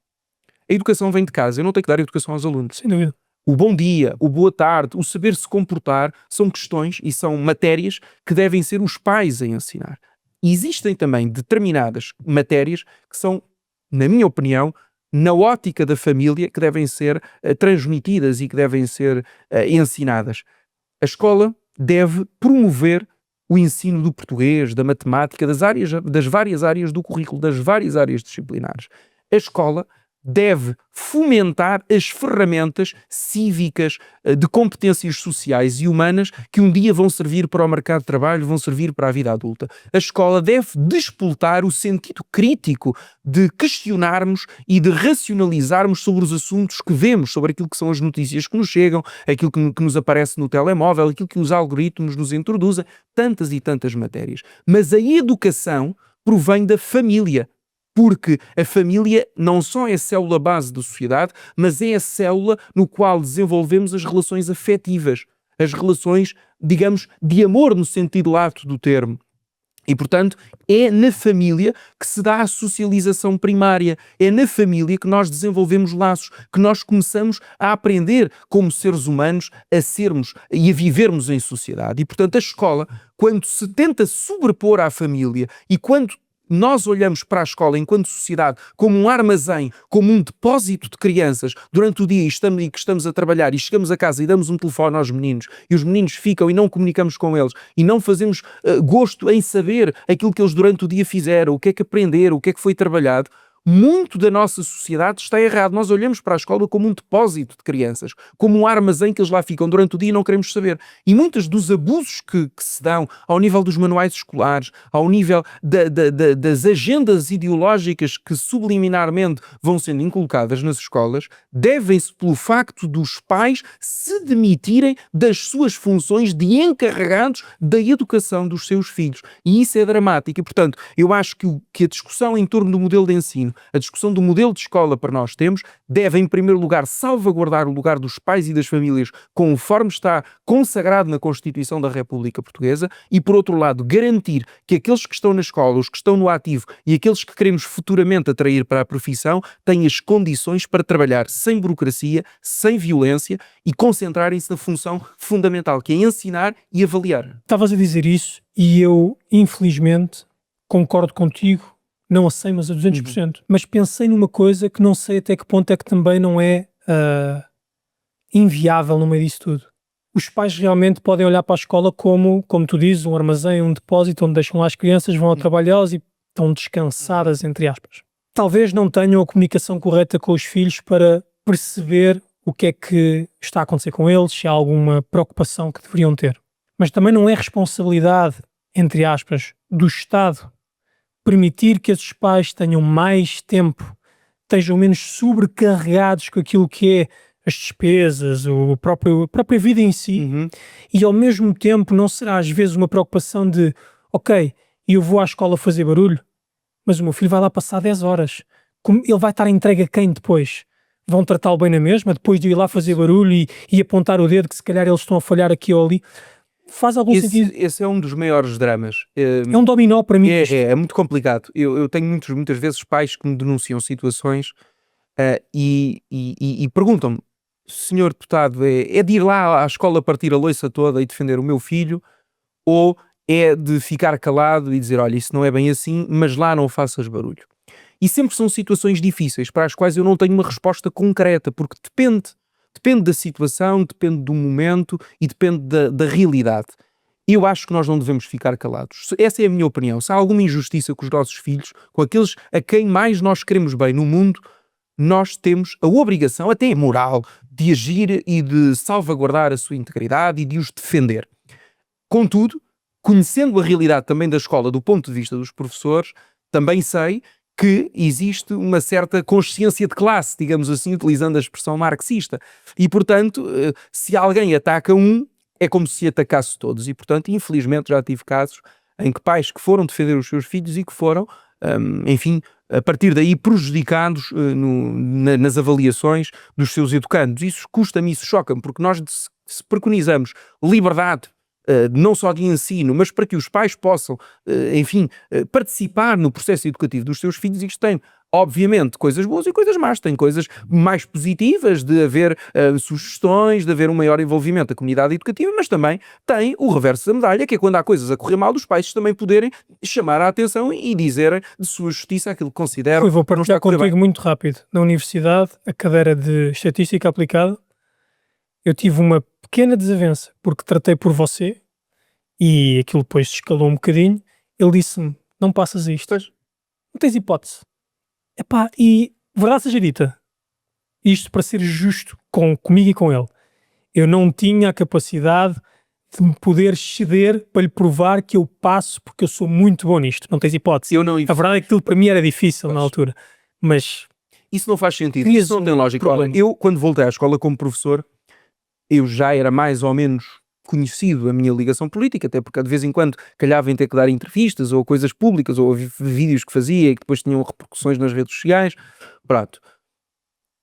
A educação vem de casa, eu não tenho que dar educação aos alunos. Sem dúvida. O bom dia, o boa tarde, o saber se comportar são questões e são matérias que devem ser os pais a ensinar. E existem também determinadas matérias que são, na minha opinião, na ótica da família, que devem ser transmitidas e que devem ser ensinadas. A escola deve promover o ensino do português, da matemática, das várias áreas do currículo, das várias áreas disciplinares. A escola deve fomentar as ferramentas cívicas de competências sociais e humanas que um dia vão servir para o mercado de trabalho, vão servir para a vida adulta. A escola deve despoltar o sentido crítico de questionarmos e de racionalizarmos sobre os assuntos que vemos, sobre aquilo que são as notícias que nos chegam, aquilo que nos aparece no telemóvel, aquilo que os algoritmos nos introduzem, tantas e tantas matérias. Mas a educação provém da família. Porque a família não só é a célula base da sociedade, mas é a célula no qual desenvolvemos as relações afetivas, as relações, digamos, de amor no sentido lato do termo. E, portanto, é na família que se dá a socialização primária, é na família que nós desenvolvemos laços, que nós começamos a aprender como seres humanos a sermos e a vivermos em sociedade. E, portanto, a escola, quando se tenta sobrepor à família e quando nós olhamos para a escola enquanto sociedade como um armazém, como um depósito de crianças durante o dia e que estamos a trabalhar e chegamos a casa e damos um telefone aos meninos e os meninos ficam e não comunicamos com eles e não fazemos gosto em saber aquilo que eles durante o dia fizeram, o que é que aprenderam, o que é que foi trabalhado, muito da nossa sociedade está errado. Nós olhamos para a escola como um depósito de crianças, como um armazém que eles lá ficam durante o dia e não queremos saber. E muitos dos abusos que se dão ao nível dos manuais escolares, ao nível das agendas ideológicas que subliminarmente vão sendo inculcadas nas escolas, devem-se pelo facto dos pais se demitirem das suas funções de encarregados da educação dos seus filhos. E isso é dramático. E, portanto, eu acho que a discussão em torno do modelo de ensino, a discussão do modelo de escola para nós temos, deve em primeiro lugar salvaguardar o lugar dos pais e das famílias conforme está consagrado na Constituição da República Portuguesa e, por outro lado, garantir que aqueles que estão na escola, os que estão no ativo e aqueles que queremos futuramente atrair para a profissão têm as condições para trabalhar sem burocracia, sem violência e concentrarem-se na função fundamental, que é ensinar e avaliar. Estavas a dizer isso e eu, infelizmente, concordo contigo. Não a 100, mas a 200%. Mas pensei numa coisa que não sei até que ponto é que também não é inviável no meio disso tudo. Os pais realmente podem olhar para a escola como tu dizes, um armazém, um depósito onde deixam lá as crianças, vão ao trabalho delas e estão descansadas, entre aspas. Talvez não tenham a comunicação correta com os filhos para perceber o que é que está a acontecer com eles, se há alguma preocupação que deveriam ter. Mas também não é responsabilidade, entre aspas, do Estado permitir que esses pais tenham mais tempo, estejam menos sobrecarregados com aquilo que é as despesas, a própria vida em si, e ao mesmo tempo não será às vezes uma preocupação de ok, eu vou à escola fazer barulho, mas o meu filho vai lá passar 10 horas. Ele vai estar entregue a quem depois? Vão tratá-lo bem na mesma, depois de ir lá fazer barulho e apontar o dedo que se calhar eles estão a falhar aqui ou ali? Faz algum sentido? Esse é um dos maiores dramas. É um dominó para mim. É muito complicado. Eu tenho muitas vezes pais que me denunciam situações e perguntam-me: senhor deputado, é de ir lá à escola partir a louça toda e defender o meu filho, ou é de ficar calado e dizer, olha, isso não é bem assim, mas lá não faças barulho? E sempre são situações difíceis para as quais eu não tenho uma resposta concreta, porque depende da situação, depende do momento e depende da realidade. Eu acho que nós não devemos ficar calados. Essa é a minha opinião. Se há alguma injustiça com os nossos filhos, com aqueles a quem mais nós queremos bem no mundo, nós temos a obrigação, até moral, de agir e de salvaguardar a sua integridade e de os defender. Contudo, conhecendo a realidade também da escola do ponto de vista dos professores, também sei que existe uma certa consciência de classe, digamos assim, utilizando a expressão marxista. E, portanto, se alguém ataca um, é como se atacasse todos. E, portanto, infelizmente já tive casos em que pais que foram defender os seus filhos e que foram, enfim, a partir daí prejudicados nas avaliações dos seus educandos. Isso custa-me, isso choca-me, porque nós se preconizamos liberdade, não só de ensino, mas para que os pais possam, enfim, participar no processo educativo dos seus filhos, isto tem, obviamente, coisas boas e coisas más. Tem coisas mais positivas de haver sugestões, de haver um maior envolvimento da comunidade educativa, mas também tem o reverso da medalha, que é quando há coisas a correr mal, os pais também poderem chamar a atenção e dizerem de sua justiça aquilo que consideram. Eu vou partilhar contigo muito rápido. Na universidade, a cadeira de Estatística Aplicada, eu tive uma pequena desavença, porque tratei por você e aquilo depois escalou um bocadinho. Ele disse-me, não passas isto. Pois. Não tens hipótese. Epá, e verdade seja dita, isto para ser justo comigo e com ele, eu não tinha a capacidade de me poder ceder para lhe provar que eu passo porque eu sou muito bom nisto. Não tens hipótese. A verdade é que aquilo para mim era difícil na altura. Mas isso não faz sentido. Isso não tem lógica. Eu, quando voltei à escola como professor, eu já era mais ou menos conhecido a minha ligação política, até porque de vez em quando calhava em ter que dar entrevistas ou coisas públicas ou vídeos que fazia e que depois tinham repercussões nas redes sociais. Pronto.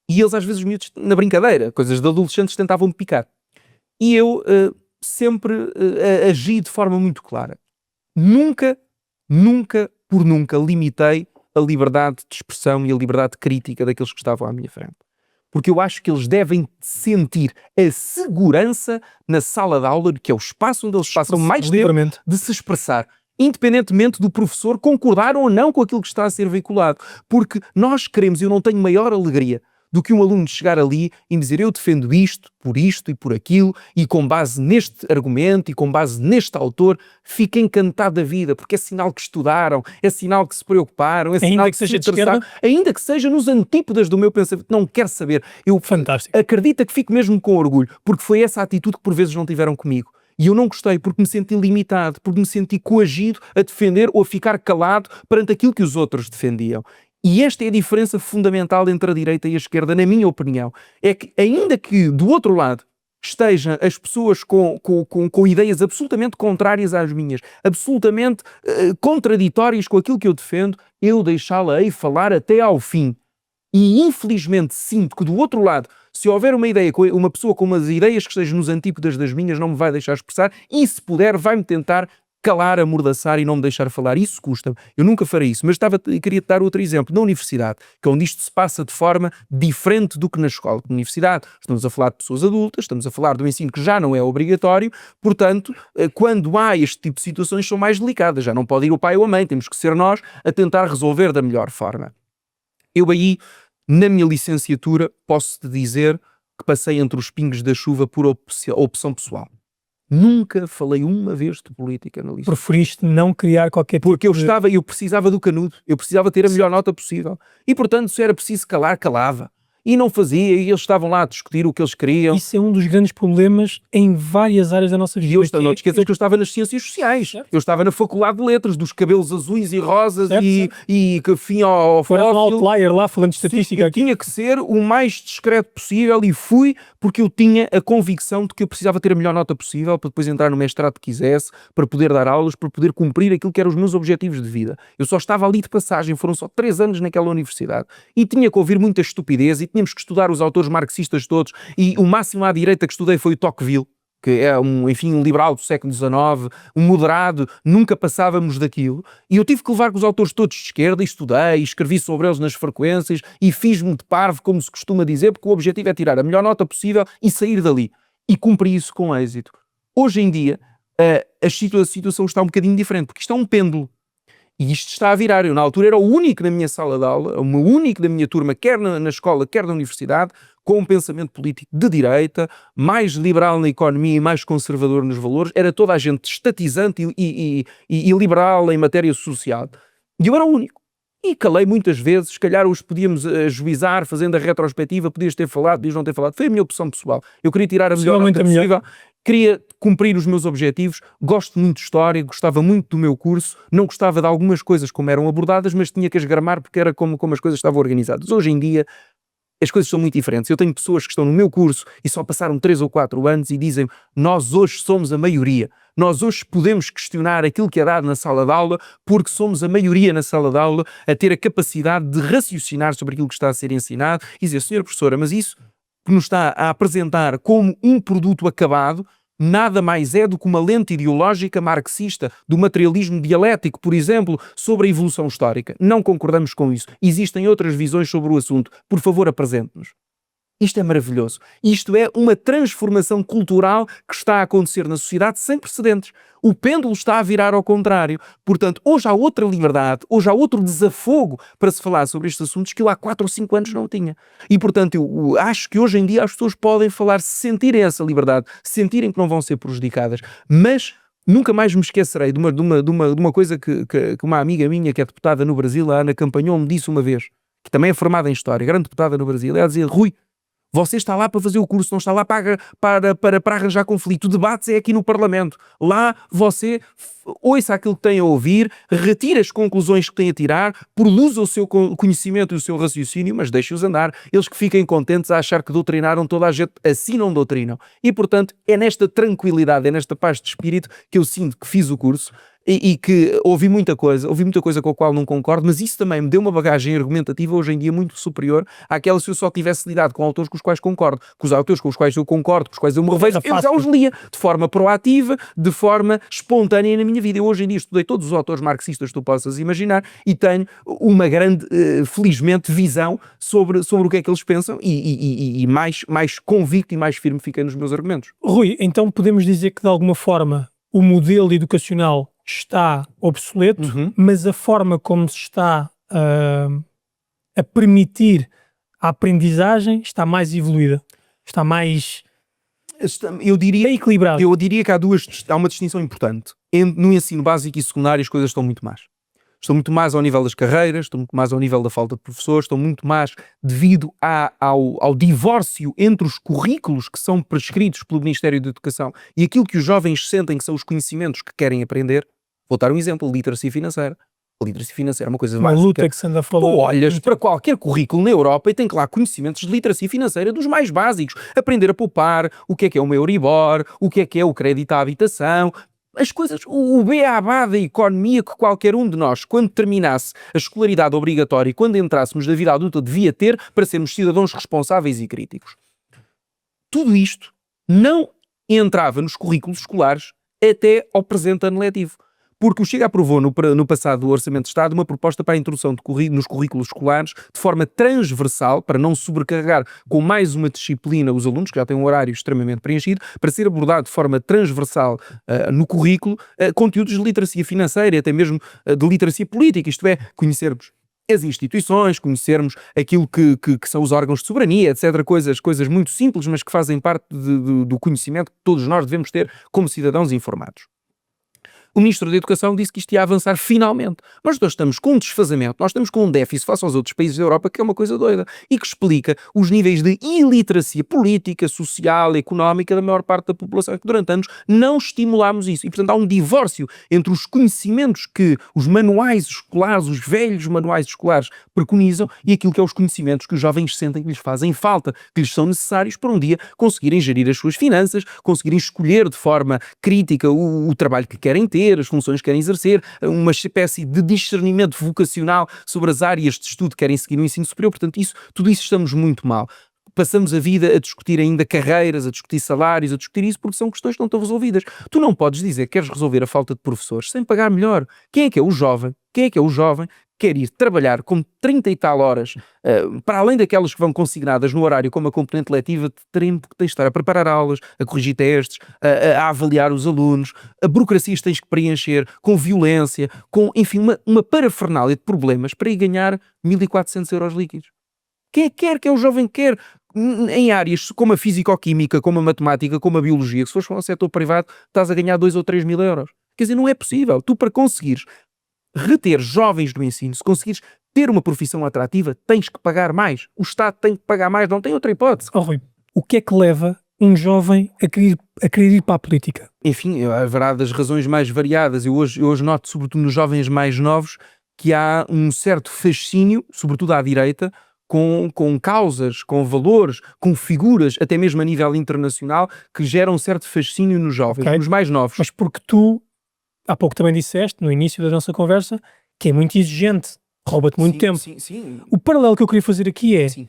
E eles às vezes, os miúdos, na brincadeira, coisas de adolescentes, tentavam-me picar. E eu sempre agi de forma muito clara. Nunca limitei a liberdade de expressão e a liberdade crítica daqueles que estavam à minha frente. Porque eu acho que eles devem sentir a segurança na sala de aula, que é o espaço onde eles passam mais tempo de se expressar, independentemente do professor concordar ou não com aquilo que está a ser veiculado. Porque nós queremos, eu não tenho maior alegria do que um aluno chegar ali e dizer eu defendo isto e por aquilo, e com base neste argumento e com base neste autor, fica encantado da vida, porque é sinal que estudaram, é sinal que se preocuparam, é sinal ainda que seja de esquerda, ainda que seja nos antípodas do meu pensamento, não quero saber. Eu acredito que fico mesmo com orgulho, porque foi essa atitude que por vezes não tiveram comigo. E eu não gostei porque me senti limitado, porque me senti coagido a defender ou a ficar calado perante aquilo que os outros defendiam. E esta é a diferença fundamental entre a direita e a esquerda, na minha opinião. É que, ainda que do outro lado estejam as pessoas com ideias absolutamente contrárias às minhas, absolutamente contraditórias com aquilo que eu defendo, eu deixá-la falar até ao fim. E infelizmente sinto que do outro lado, se houver uma pessoa com umas ideias que estejam nos antípodas das minhas, não me vai deixar expressar e, se puder, vai-me tentar calar, amordaçar e não me deixar falar. Isso custa-me. Eu nunca farei isso. Mas queria-te dar outro exemplo. Na universidade, que é onde isto se passa de forma diferente do que na escola. Na universidade, estamos a falar de pessoas adultas, estamos a falar do ensino que já não é obrigatório, portanto, quando há este tipo de situações, são mais delicadas. Já não pode ir o pai ou a mãe, temos que ser nós a tentar resolver da melhor forma. Eu aí, na minha licenciatura, posso-te dizer que passei entre os pingos da chuva por opção pessoal. Nunca falei uma vez de política na licenciatura. Preferiste não criar qualquer tipo porque eu precisava do canudo, eu precisava ter a melhor nota possível. E, portanto, se era preciso calar, calava. E não fazia, e eles estavam lá a discutir o que eles queriam. Isso é um dos grandes problemas em várias áreas da nossa vida. E não te esqueças que eu estava nas ciências sociais. Certo. Eu estava na Faculdade de Letras, dos cabelos azuis e rosas, e que fim ao foi um outlier lá, falando de estatística. Sim, tinha que ser o mais discreto possível, e fui, porque eu tinha a convicção de que eu precisava ter a melhor nota possível para depois entrar no mestrado que quisesse, para poder dar aulas, para poder cumprir aquilo que eram os meus objetivos de vida. Eu só estava ali de passagem, foram só 3 anos naquela universidade, e tinha que ouvir muita estupidez, e tínhamos que estudar os autores marxistas todos, e o máximo à direita que estudei foi o Tocqueville, que é um liberal do século XIX, um moderado, nunca passávamos daquilo, e eu tive que levar com os autores todos de esquerda, e estudei, e escrevi sobre eles nas frequências, e fiz-me de parvo, como se costuma dizer, porque o objetivo é tirar a melhor nota possível e sair dali, e cumpri isso com êxito. Hoje em dia, a situação está um bocadinho diferente, porque isto é um pêndulo, e isto está a virar. Eu, na altura, era o único na minha sala de aula, o único da minha turma, quer na escola, quer na universidade, com um pensamento político de direita, mais liberal na economia e mais conservador nos valores. Era toda a gente estatizante e liberal em matéria social. E eu era o único. E calei muitas vezes, se calhar os podíamos ajuizar, fazendo a retrospectiva, podias ter falado, podias não ter falado. Foi a minha opção pessoal. Eu queria tirar a melhor nota possível. queria cumprir os meus objetivos, gosto muito de história, gostava muito do meu curso, não gostava de algumas coisas como eram abordadas, mas tinha que as gramar porque era como as coisas estavam organizadas. Hoje em dia, as coisas são muito diferentes. Eu tenho pessoas que estão no meu curso e só passaram 3 ou 4 anos e dizem: nós hoje somos a maioria. Nós hoje podemos questionar aquilo que é dado na sala de aula porque somos a maioria na sala de aula a ter a capacidade de raciocinar sobre aquilo que está a ser ensinado e dizer: senhora professora, mas isso que nos está a apresentar como um produto acabado nada mais é do que uma lente ideológica marxista do materialismo dialético, por exemplo, sobre a evolução histórica. Não concordamos com isso. Existem outras visões sobre o assunto. Por favor, apresente-nos. Isto é maravilhoso. Isto é uma transformação cultural que está a acontecer na sociedade sem precedentes. O pêndulo está a virar ao contrário. Portanto, hoje há outra liberdade, hoje há outro desafogo para se falar sobre estes assuntos que eu há 4 ou 5 anos não tinha. E, portanto, eu acho que hoje em dia as pessoas podem falar, se sentirem essa liberdade, se sentirem que não vão ser prejudicadas, mas nunca mais me esquecerei de uma coisa que uma amiga minha, que é deputada no Brasil, a Ana Campanhon, me disse uma vez, que também é formada em História, grande deputada no Brasil. Ela dizia: Rui, você está lá para fazer o curso, não está lá para arranjar conflito. O debate é aqui no Parlamento. Lá você ouça aquilo que tem a ouvir, retira as conclusões que tem a tirar, produza o seu conhecimento e o seu raciocínio, mas deixe-os andar. Eles que fiquem contentes a achar que doutrinaram toda a gente, assim não doutrinam. E, portanto, é nesta tranquilidade, é nesta paz de espírito que eu sinto que fiz o curso. E que ouvi muita coisa com a qual não concordo, mas isso também me deu uma bagagem argumentativa hoje em dia muito superior àquela se eu só tivesse lidado com autores com os quais concordo. Com os autores com os quais eu concordo, com os quais eu me revejo, eu já os lia de forma proativa, de forma espontânea na minha vida. Eu hoje em dia estudei todos os autores marxistas que tu possas imaginar e tenho uma grande, felizmente, visão sobre o que é que eles pensam e mais convicto e mais firme fiquei nos meus argumentos. Rui, então podemos dizer que de alguma forma o modelo educacional está obsoleto, mas a forma como se está a permitir a aprendizagem está mais evoluída, está mais bem equilibrada. Eu diria que há uma distinção importante. No ensino básico e secundário as coisas estão muito más. Estão muito mais ao nível das carreiras, estão muito mais ao nível da falta de professores, estão muito mais devido ao divórcio entre os currículos que são prescritos pelo Ministério da Educação e aquilo que os jovens sentem que são os conhecimentos que querem aprender. Vou dar um exemplo: literacia financeira. A literacia financeira é uma coisa básica. Uma luta que se anda a falar. Tu olhas para qualquer currículo na Europa e tem que lá conhecimentos de literacia financeira dos mais básicos. Aprender a poupar, o que é uma Euribor, o que é o crédito à habitação. As coisas, o beabá da economia que qualquer um de nós, quando terminasse a escolaridade obrigatória e quando entrássemos na vida adulta, devia ter para sermos cidadãos responsáveis e críticos. Tudo isto não entrava nos currículos escolares até ao presente ano letivo. Porque o Chega aprovou no passado Orçamento de Estado uma proposta para a introdução nos currículos escolares de forma transversal, para não sobrecarregar com mais uma disciplina os alunos, que já têm um horário extremamente preenchido, para ser abordado de forma transversal no currículo conteúdos de literacia financeira e até mesmo de literacia política, isto é, conhecermos as instituições, conhecermos aquilo que são os órgãos de soberania, etc. Coisas muito simples, mas que fazem parte do conhecimento que todos nós devemos ter como cidadãos informados. O Ministro da Educação disse que isto ia avançar finalmente. Mas nós estamos com um desfazamento, nós estamos com um déficit face aos outros países da Europa que é uma coisa doida e que explica os níveis de iliteracia política, social, económica da maior parte da população, que durante anos não estimulámos isso. E, portanto, há um divórcio entre os conhecimentos que os manuais escolares, os velhos manuais escolares preconizam e aquilo que é os conhecimentos que os jovens sentem que lhes fazem falta, que lhes são necessários para um dia conseguirem gerir as suas finanças, conseguirem escolher de forma crítica o trabalho que querem ter, as funções que querem exercer, uma espécie de discernimento vocacional sobre as áreas de estudo que querem seguir no ensino superior. Portanto, tudo isso estamos muito mal. Passamos a vida a discutir ainda carreiras, a discutir salários, a discutir isso porque são questões que não estão resolvidas. Tu não podes dizer que queres resolver a falta de professores sem pagar melhor. Quem é que é o jovem? Quer ir trabalhar com 30 e tal horas, para além daquelas que vão consignadas no horário como a componente letiva, tens de estar a preparar aulas, a corrigir testes, a avaliar os alunos, a burocracias tens que preencher, com violência, com, enfim, uma parafernália de problemas para ir ganhar 1.400 euros líquidos. Quem é que quer? Quem é o jovem que quer? Em áreas como a físico-química, como a matemática, como a biologia, que se fores para um setor privado, estás a ganhar 2 ou 3 mil euros. Quer dizer, não é possível. Tu, para conseguires reter jovens do ensino, se conseguires ter uma profissão atrativa, tens que pagar mais. O Estado tem que pagar mais, não tem outra hipótese. Rui, o que é que leva um jovem a querer ir para a política? Enfim, haverá das razões mais variadas. Eu hoje noto, sobretudo nos jovens mais novos, que há um certo fascínio, sobretudo à direita, com causas, com valores, com figuras, até mesmo a nível internacional, que geram um certo fascínio nos jovens, Ok. nos mais novos. Mas porque tu, há pouco também disseste, no início da nossa conversa, que é muito exigente, rouba-te muito tempo. Sim. O paralelo que eu queria fazer aqui é, Sim.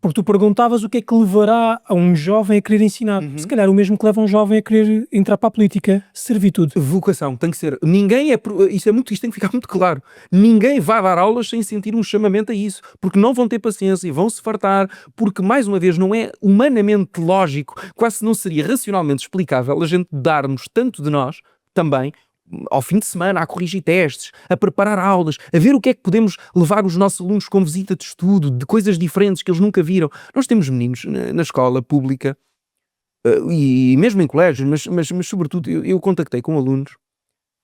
porque tu perguntavas o que é que levará a um jovem a querer ensinar. Se calhar o mesmo que leva um jovem a querer entrar para a política, servitude. Vocação, tem que ser. Isto tem que ficar muito claro. Ninguém vai dar aulas sem sentir um chamamento a isso, porque não vão ter paciência, vão se fartar, porque, mais uma vez, não é humanamente lógico, quase não seria racionalmente explicável a gente dar-nos tanto de nós, também, ao fim de semana, a corrigir testes, a preparar aulas, a ver o que é que podemos levar os nossos alunos com visita de estudo, de coisas diferentes que eles nunca viram. Nós temos meninos na escola pública, e mesmo em colégios, mas sobretudo eu contactei com alunos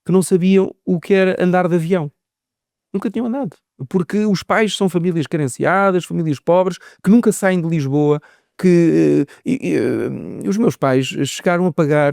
que não sabiam o que era andar de avião. Nunca tinham andado. Porque os pais são famílias carenciadas, famílias pobres, que nunca saem de Lisboa, que os meus pais chegaram a pagar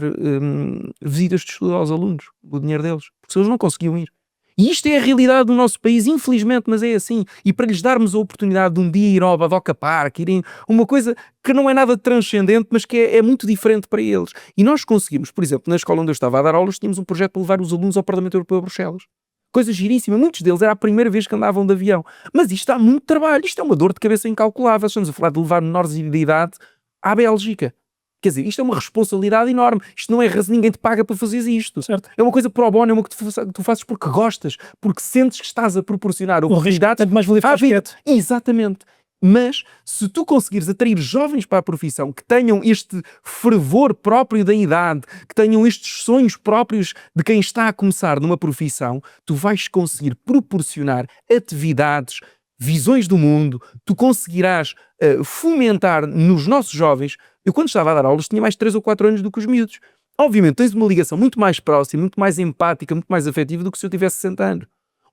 visitas de estudo aos alunos, o dinheiro deles, porque eles não conseguiam ir. E isto é a realidade do nosso país, infelizmente, mas é assim. E para lhes darmos a oportunidade de um dia ir ao Badoca Park, irem uma coisa que não é nada transcendente, mas que é muito diferente para eles. E nós conseguimos, por exemplo, na escola onde eu estava a dar aulas, tínhamos um projeto para levar os alunos ao Parlamento Europeu a Bruxelas. Coisa giríssima. Muitos deles era a primeira vez que andavam de avião. Mas isto dá muito trabalho. Isto é uma dor de cabeça incalculável. Estamos a falar de levar menores de idade à Bélgica. Quer dizer, isto é uma responsabilidade enorme. Isto não é ninguém te paga para fazeres isto. Certo. É uma coisa pro bono, é uma coisa que tu fazes porque gostas, porque sentes que estás a proporcionar oportunidades. Tanto mais valia ficar quieto. Exatamente. Mas, se tu conseguires atrair jovens para a profissão, que tenham este fervor próprio da idade, que tenham estes sonhos próprios de quem está a começar numa profissão, tu vais conseguir proporcionar atividades, visões do mundo, tu conseguirás fomentar nos nossos jovens. Eu, quando estava a dar aulas, tinha mais 3 ou 4 anos do que os miúdos. Obviamente, tens uma ligação muito mais próxima, muito mais empática, muito mais afetiva do que se eu tivesse 60 anos.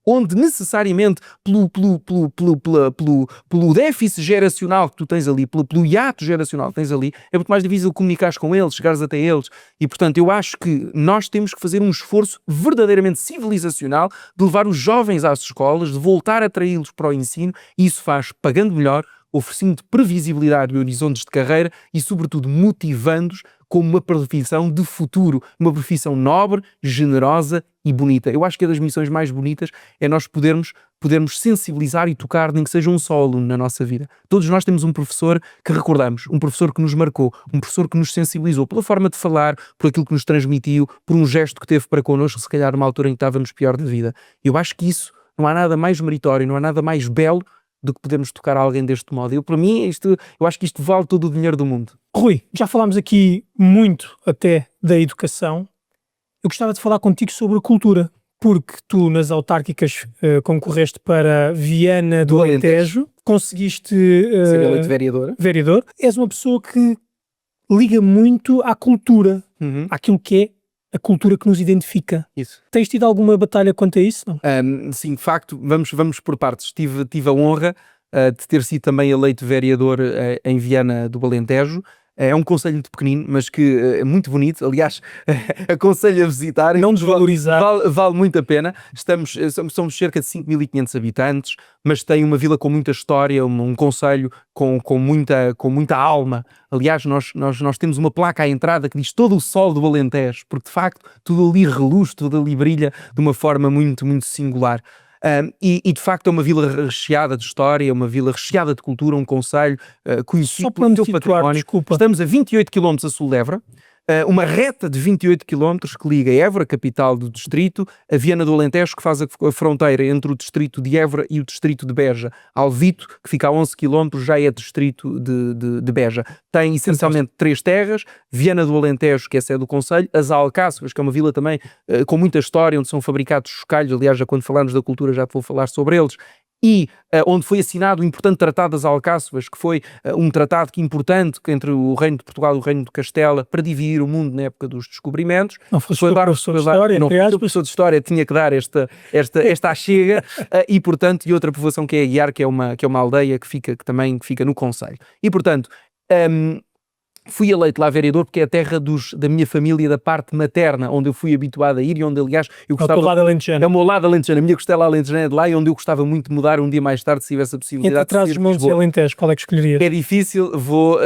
Onde necessariamente pelo déficit geracional que tu tens ali, pelo hiato geracional que tens ali, é muito mais difícil comunicares com eles, chegares até eles. E, portanto, eu acho que nós temos que fazer um esforço verdadeiramente civilizacional de levar os jovens às escolas, de voltar a atraí-los para o ensino, e isso faz pagando melhor, oferecendo previsibilidade de horizontes de carreira e, sobretudo, motivando-os como uma profissão de futuro, uma profissão nobre, generosa e bonita. Eu acho que é das missões mais bonitas é nós podermos sensibilizar e tocar, nem que seja um só aluno na nossa vida. Todos nós temos um professor que recordamos, um professor que nos marcou, um professor que nos sensibilizou pela forma de falar, por aquilo que nos transmitiu, por um gesto que teve para connosco, se calhar numa altura em que estávamos pior da vida. Eu acho que isso não há nada mais meritório, não há nada mais belo do que podermos tocar alguém deste modo. Para mim, eu acho que isto vale todo o dinheiro do mundo. Rui, já falámos aqui muito até da educação. Eu gostava de falar contigo sobre a cultura, porque tu nas autárquicas concorreste para Viana do Alentejo, conseguiste ser eleito vereador. És uma pessoa que liga muito à cultura, àquilo que é a cultura que nos identifica. Isso. Tens tido alguma batalha quanto a isso? Não? Sim, de facto, vamos por partes. Tive a honra de ter sido também eleito vereador em Viana do Alentejo. É um concelho muito pequenino, mas que é muito bonito. Aliás, aconselho a visitar. Não desvalorizar. Vale muito a pena. Somos cerca de 5.500 habitantes, mas tem uma vila com muita história, um concelho com muita alma. Aliás, nós temos uma placa à entrada que diz todo o sol do Alentejo, porque de facto tudo ali reluz, tudo ali brilha de uma forma muito, muito singular. E de facto é uma vila recheada de história, uma vila recheada de cultura, um concelho conhecido pelo seu património. Estamos a 28 km a sul de Évora, uma reta de 28 km que liga Évora, capital do distrito, a Viana do Alentejo, que faz a fronteira entre o distrito de Évora e o distrito de Beja. Alvito, que fica a 11 km, já é distrito de Beja. Tem essencialmente 3 terras: Viana do Alentejo, que é a sede do concelho, as Alcáçovas, que é uma vila também com muita história, onde são fabricados chocalhos. Aliás, já quando falarmos da cultura já te vou falar sobre eles. E onde foi assinado o importante Tratado das Alcáçovas, que foi um tratado importante entre o Reino de Portugal e o Reino de Castela para dividir o mundo na época dos descobrimentos. Não fosse professor de história, não fosse professor de história, tinha que dar esta achega, e portanto, e outra povoação que é Aguiar, que é uma aldeia que também fica no concelho. E portanto, Fui eleito lá vereador porque é a terra da minha família, da parte materna, onde eu fui habituado a ir e onde, aliás, eu gostava... É o teu lado alentejano. É o meu lado alentejano. A minha costela alentejana é de lá e onde eu gostava muito de mudar um dia mais tarde, se tivesse a possibilidade. Entre Trás-os-Montes e Alentejo, qual é que escolherias? É difícil, vou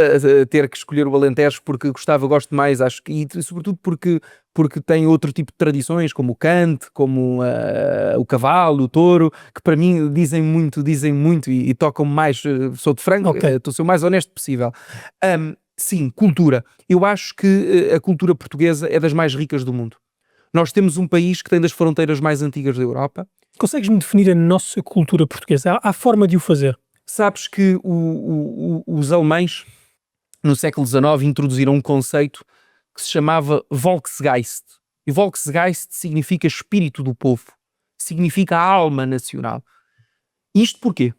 ter que escolher o Alentejo porque gosto mais, acho que, e sobretudo porque tem outro tipo de tradições, como o cante, como o cavalo, o touro, que para mim dizem muito e tocam mais, sou de Franco, estou a ser o mais honesto possível. Sim, cultura. Eu acho que a cultura portuguesa é das mais ricas do mundo. Nós temos um país que tem das fronteiras mais antigas da Europa. Consegues-me definir a nossa cultura portuguesa? Há forma de o fazer? Sabes que os alemães, no século XIX, introduziram um conceito que se chamava Volksgeist. E Volksgeist significa espírito do povo, significa alma nacional. Isto porquê?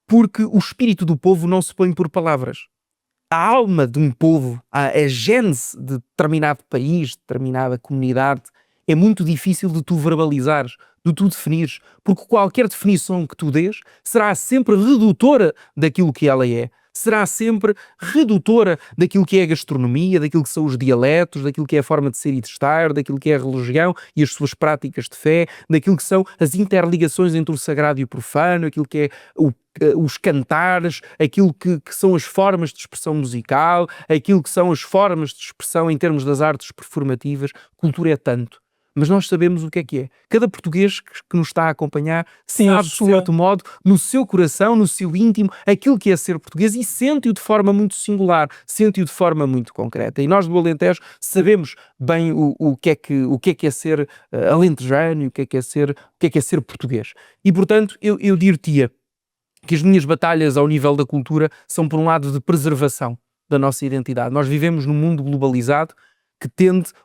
Porque o espírito do povo não se põe por palavras. A alma de um povo, a gênese de determinado país, de determinada comunidade, é muito difícil de tu verbalizares, de tu definires, porque qualquer definição que tu dês será sempre redutora daquilo que ela é. Será sempre redutora daquilo que é a gastronomia, daquilo que são os dialetos, daquilo que é a forma de ser e de estar, daquilo que é a religião e as suas práticas de fé, daquilo que são as interligações entre o sagrado e o profano, aquilo que é os cantares, aquilo que são as formas de expressão musical, aquilo que são as formas de expressão em termos das artes performativas. Cultura é tanto. Mas nós sabemos o que é. Cada português que nos está a acompanhar sabe, de certo modo, no seu coração, no seu íntimo, aquilo que é ser português e sente-o de forma muito singular, sente-o de forma muito concreta. E nós do Alentejo sabemos bem o que é ser alentejano e o que é ser português. E, portanto, eu dir-te-ia que as minhas batalhas ao nível da cultura são, por um lado, de preservação da nossa identidade. Nós vivemos num mundo globalizado que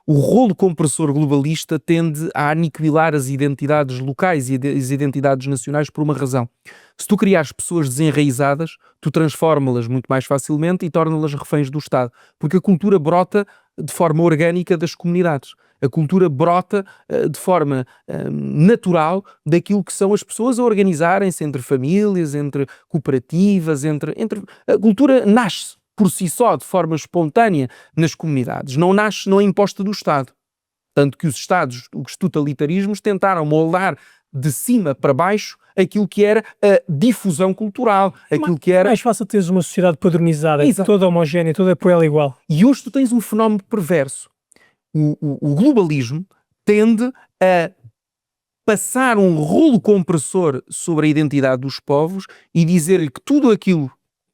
o rolo compressor globalista tende a aniquilar as identidades locais e as identidades nacionais por uma razão. Se tu criares pessoas desenraizadas, tu transforma-las muito mais facilmente e torna-las reféns do Estado. Porque a cultura brota de forma orgânica das comunidades. A cultura brota de forma natural daquilo que são as pessoas a organizarem-se entre famílias, entre cooperativas, a cultura nasce por si só, de forma espontânea, nas comunidades. Não é imposta do Estado. Tanto que os totalitarismos tentaram moldar de cima para baixo aquilo que era a difusão cultural. Aquilo que era... mais fácil teres uma sociedade padronizada, toda homogénea, toda por ela igual. E hoje tu tens um fenómeno perverso. O globalismo tende a passar um rolo compressor sobre a identidade dos povos e dizer-lhe que tudo aquilo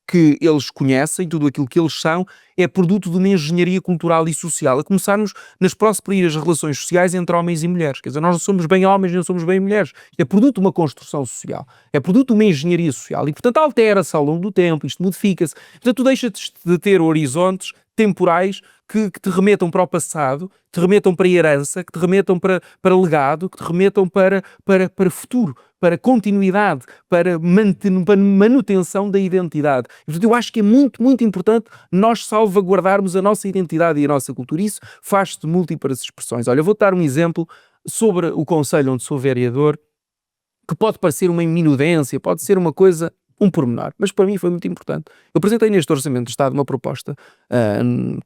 que eles conhecem, tudo aquilo que eles são, é produto de uma engenharia cultural e social, a começarmos nas próprias relações sociais entre homens e mulheres. Quer dizer, nós não somos bem homens, nem somos bem mulheres. É produto de uma construção social, é produto de uma engenharia social e, portanto, altera-se ao longo do tempo, isto modifica-se. Portanto, tu deixas de ter horizontes temporais que te remetam para o passado, te remetam para a herança, que te remetam para legado, que te remetam para futuro, para continuidade, para manutenção da identidade. E, portanto, eu acho que é muito, muito importante nós salvaguardarmos a nossa identidade e a nossa cultura. Isso faz-se de múltiplas expressões. Olha, eu vou dar um exemplo sobre o concelho onde sou vereador, que pode parecer uma iminudência, pode ser uma coisa, um pormenor, mas para mim foi muito importante. Eu apresentei neste Orçamento de Estado uma proposta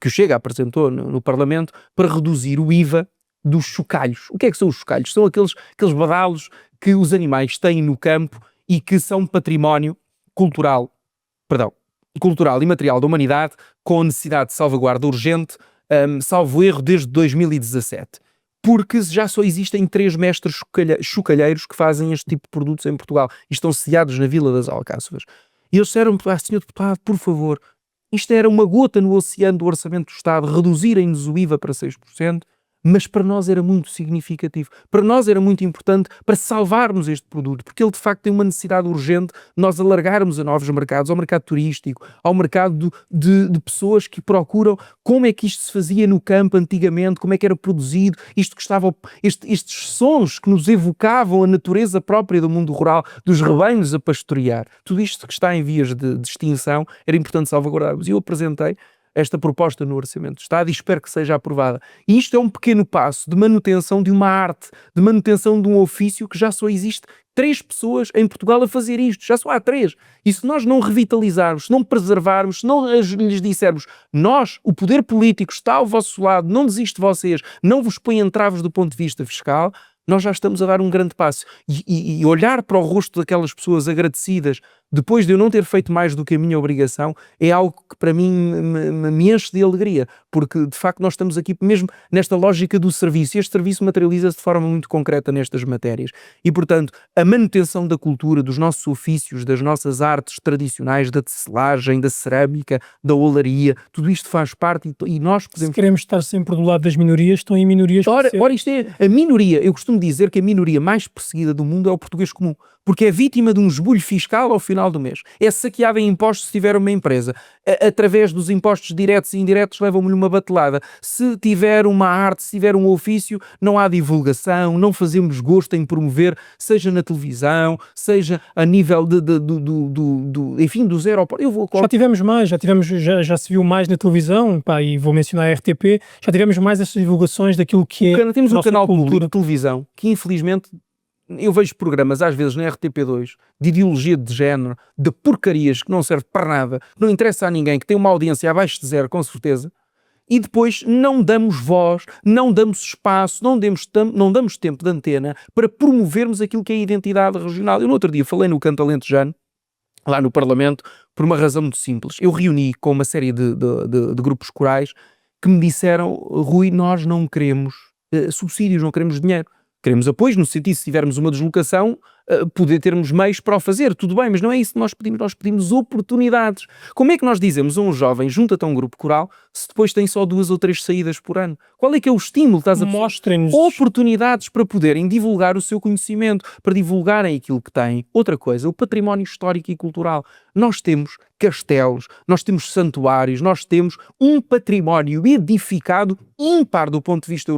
que o Chega apresentou no Parlamento para reduzir o IVA dos chocalhos. O que é que são os chocalhos? São aqueles badalos que os animais têm no campo e que são património cultural e material da humanidade com necessidade de salvaguarda urgente, salvo erro, desde 2017. Porque já só existem 3 mestres chocalheiros que fazem este tipo de produtos em Portugal e estão sediados na Vila das Alcáçovas. E eles disseram-me, Sr. Deputado, por favor, isto era uma gota no oceano do Orçamento do Estado, reduzirem-nos o IVA para 6%, mas para nós era muito significativo. Para nós era muito importante para salvarmos este produto, porque ele de facto tem uma necessidade urgente de nós alargarmos a novos mercados, ao mercado turístico, ao mercado de pessoas que procuram como é que isto se fazia no campo antigamente, como é que era produzido, estes sons que nos evocavam a natureza própria do mundo rural, dos rebanhos a pastorear. Tudo isto que está em vias de extinção, era importante salvaguardarmos. E eu apresentei esta proposta no Orçamento do Estado e espero que seja aprovada. E isto é um pequeno passo de manutenção de uma arte, de manutenção de um ofício que já só existe 3 pessoas em Portugal a fazer isto, já só há 3. E se nós não revitalizarmos, se não preservarmos, se não lhes dissermos, nós, o poder político está ao vosso lado, não desiste de vocês, não vos põe entraves do ponto de vista fiscal, nós já estamos a dar um grande passo. E olhar para o rosto daquelas pessoas agradecidas, depois de eu não ter feito mais do que a minha obrigação, é algo que para mim me enche de alegria, porque de facto nós estamos aqui mesmo nesta lógica do serviço, e este serviço materializa-se de forma muito concreta nestas matérias. E portanto, a manutenção da cultura, dos nossos ofícios, das nossas artes tradicionais, da tecelagem, da cerâmica, da olaria, tudo isto faz parte e nós podemos... Se queremos estar sempre do lado das minorias, estão em minorias. Ora, isto é a minoria. Eu costumo dizer que a minoria mais perseguida do mundo é o português comum, porque é vítima de um esbulho fiscal ao final do mês. É saqueada em impostos se tiver uma empresa. Através dos impostos diretos e indiretos levam-lhe uma batelada. Se tiver uma arte, se tiver um ofício, não há divulgação, não fazemos gosto em promover, seja na televisão, seja a nível enfim, dos aeroportos. Já se viu mais na televisão, pá, e vou mencionar a RTP, já tivemos mais essas divulgações daquilo que é... Temos um canal cultura. público de televisão que infelizmente... Eu vejo programas, às vezes, na RTP2, de ideologia de género, de porcarias que não serve para nada, que não interessa a ninguém, que tem uma audiência abaixo de 0, com certeza, e depois não damos voz, não damos espaço, não damos tempo de antena para promovermos aquilo que é a identidade regional. Eu no outro dia falei no Canto Alentejano, lá no Parlamento, por uma razão muito simples. Eu reuni com uma série de grupos corais que me disseram, Rui, nós não queremos subsídios, não queremos dinheiro. Queremos apoio, no sentido, se tivermos uma deslocação, poder termos meios para o fazer, tudo bem, mas não é isso que nós pedimos oportunidades. Como é que nós dizemos a um jovem, junta-te a um grupo coral, se depois tem só 2 ou 3 saídas por ano? Qual é que é o estímulo? Mostrem-nos oportunidades para poderem divulgar o seu conhecimento, para divulgarem aquilo que têm. Outra coisa, o património histórico e cultural. Nós temos castelos, nós temos santuários, nós temos um património edificado ímpar do ponto de vista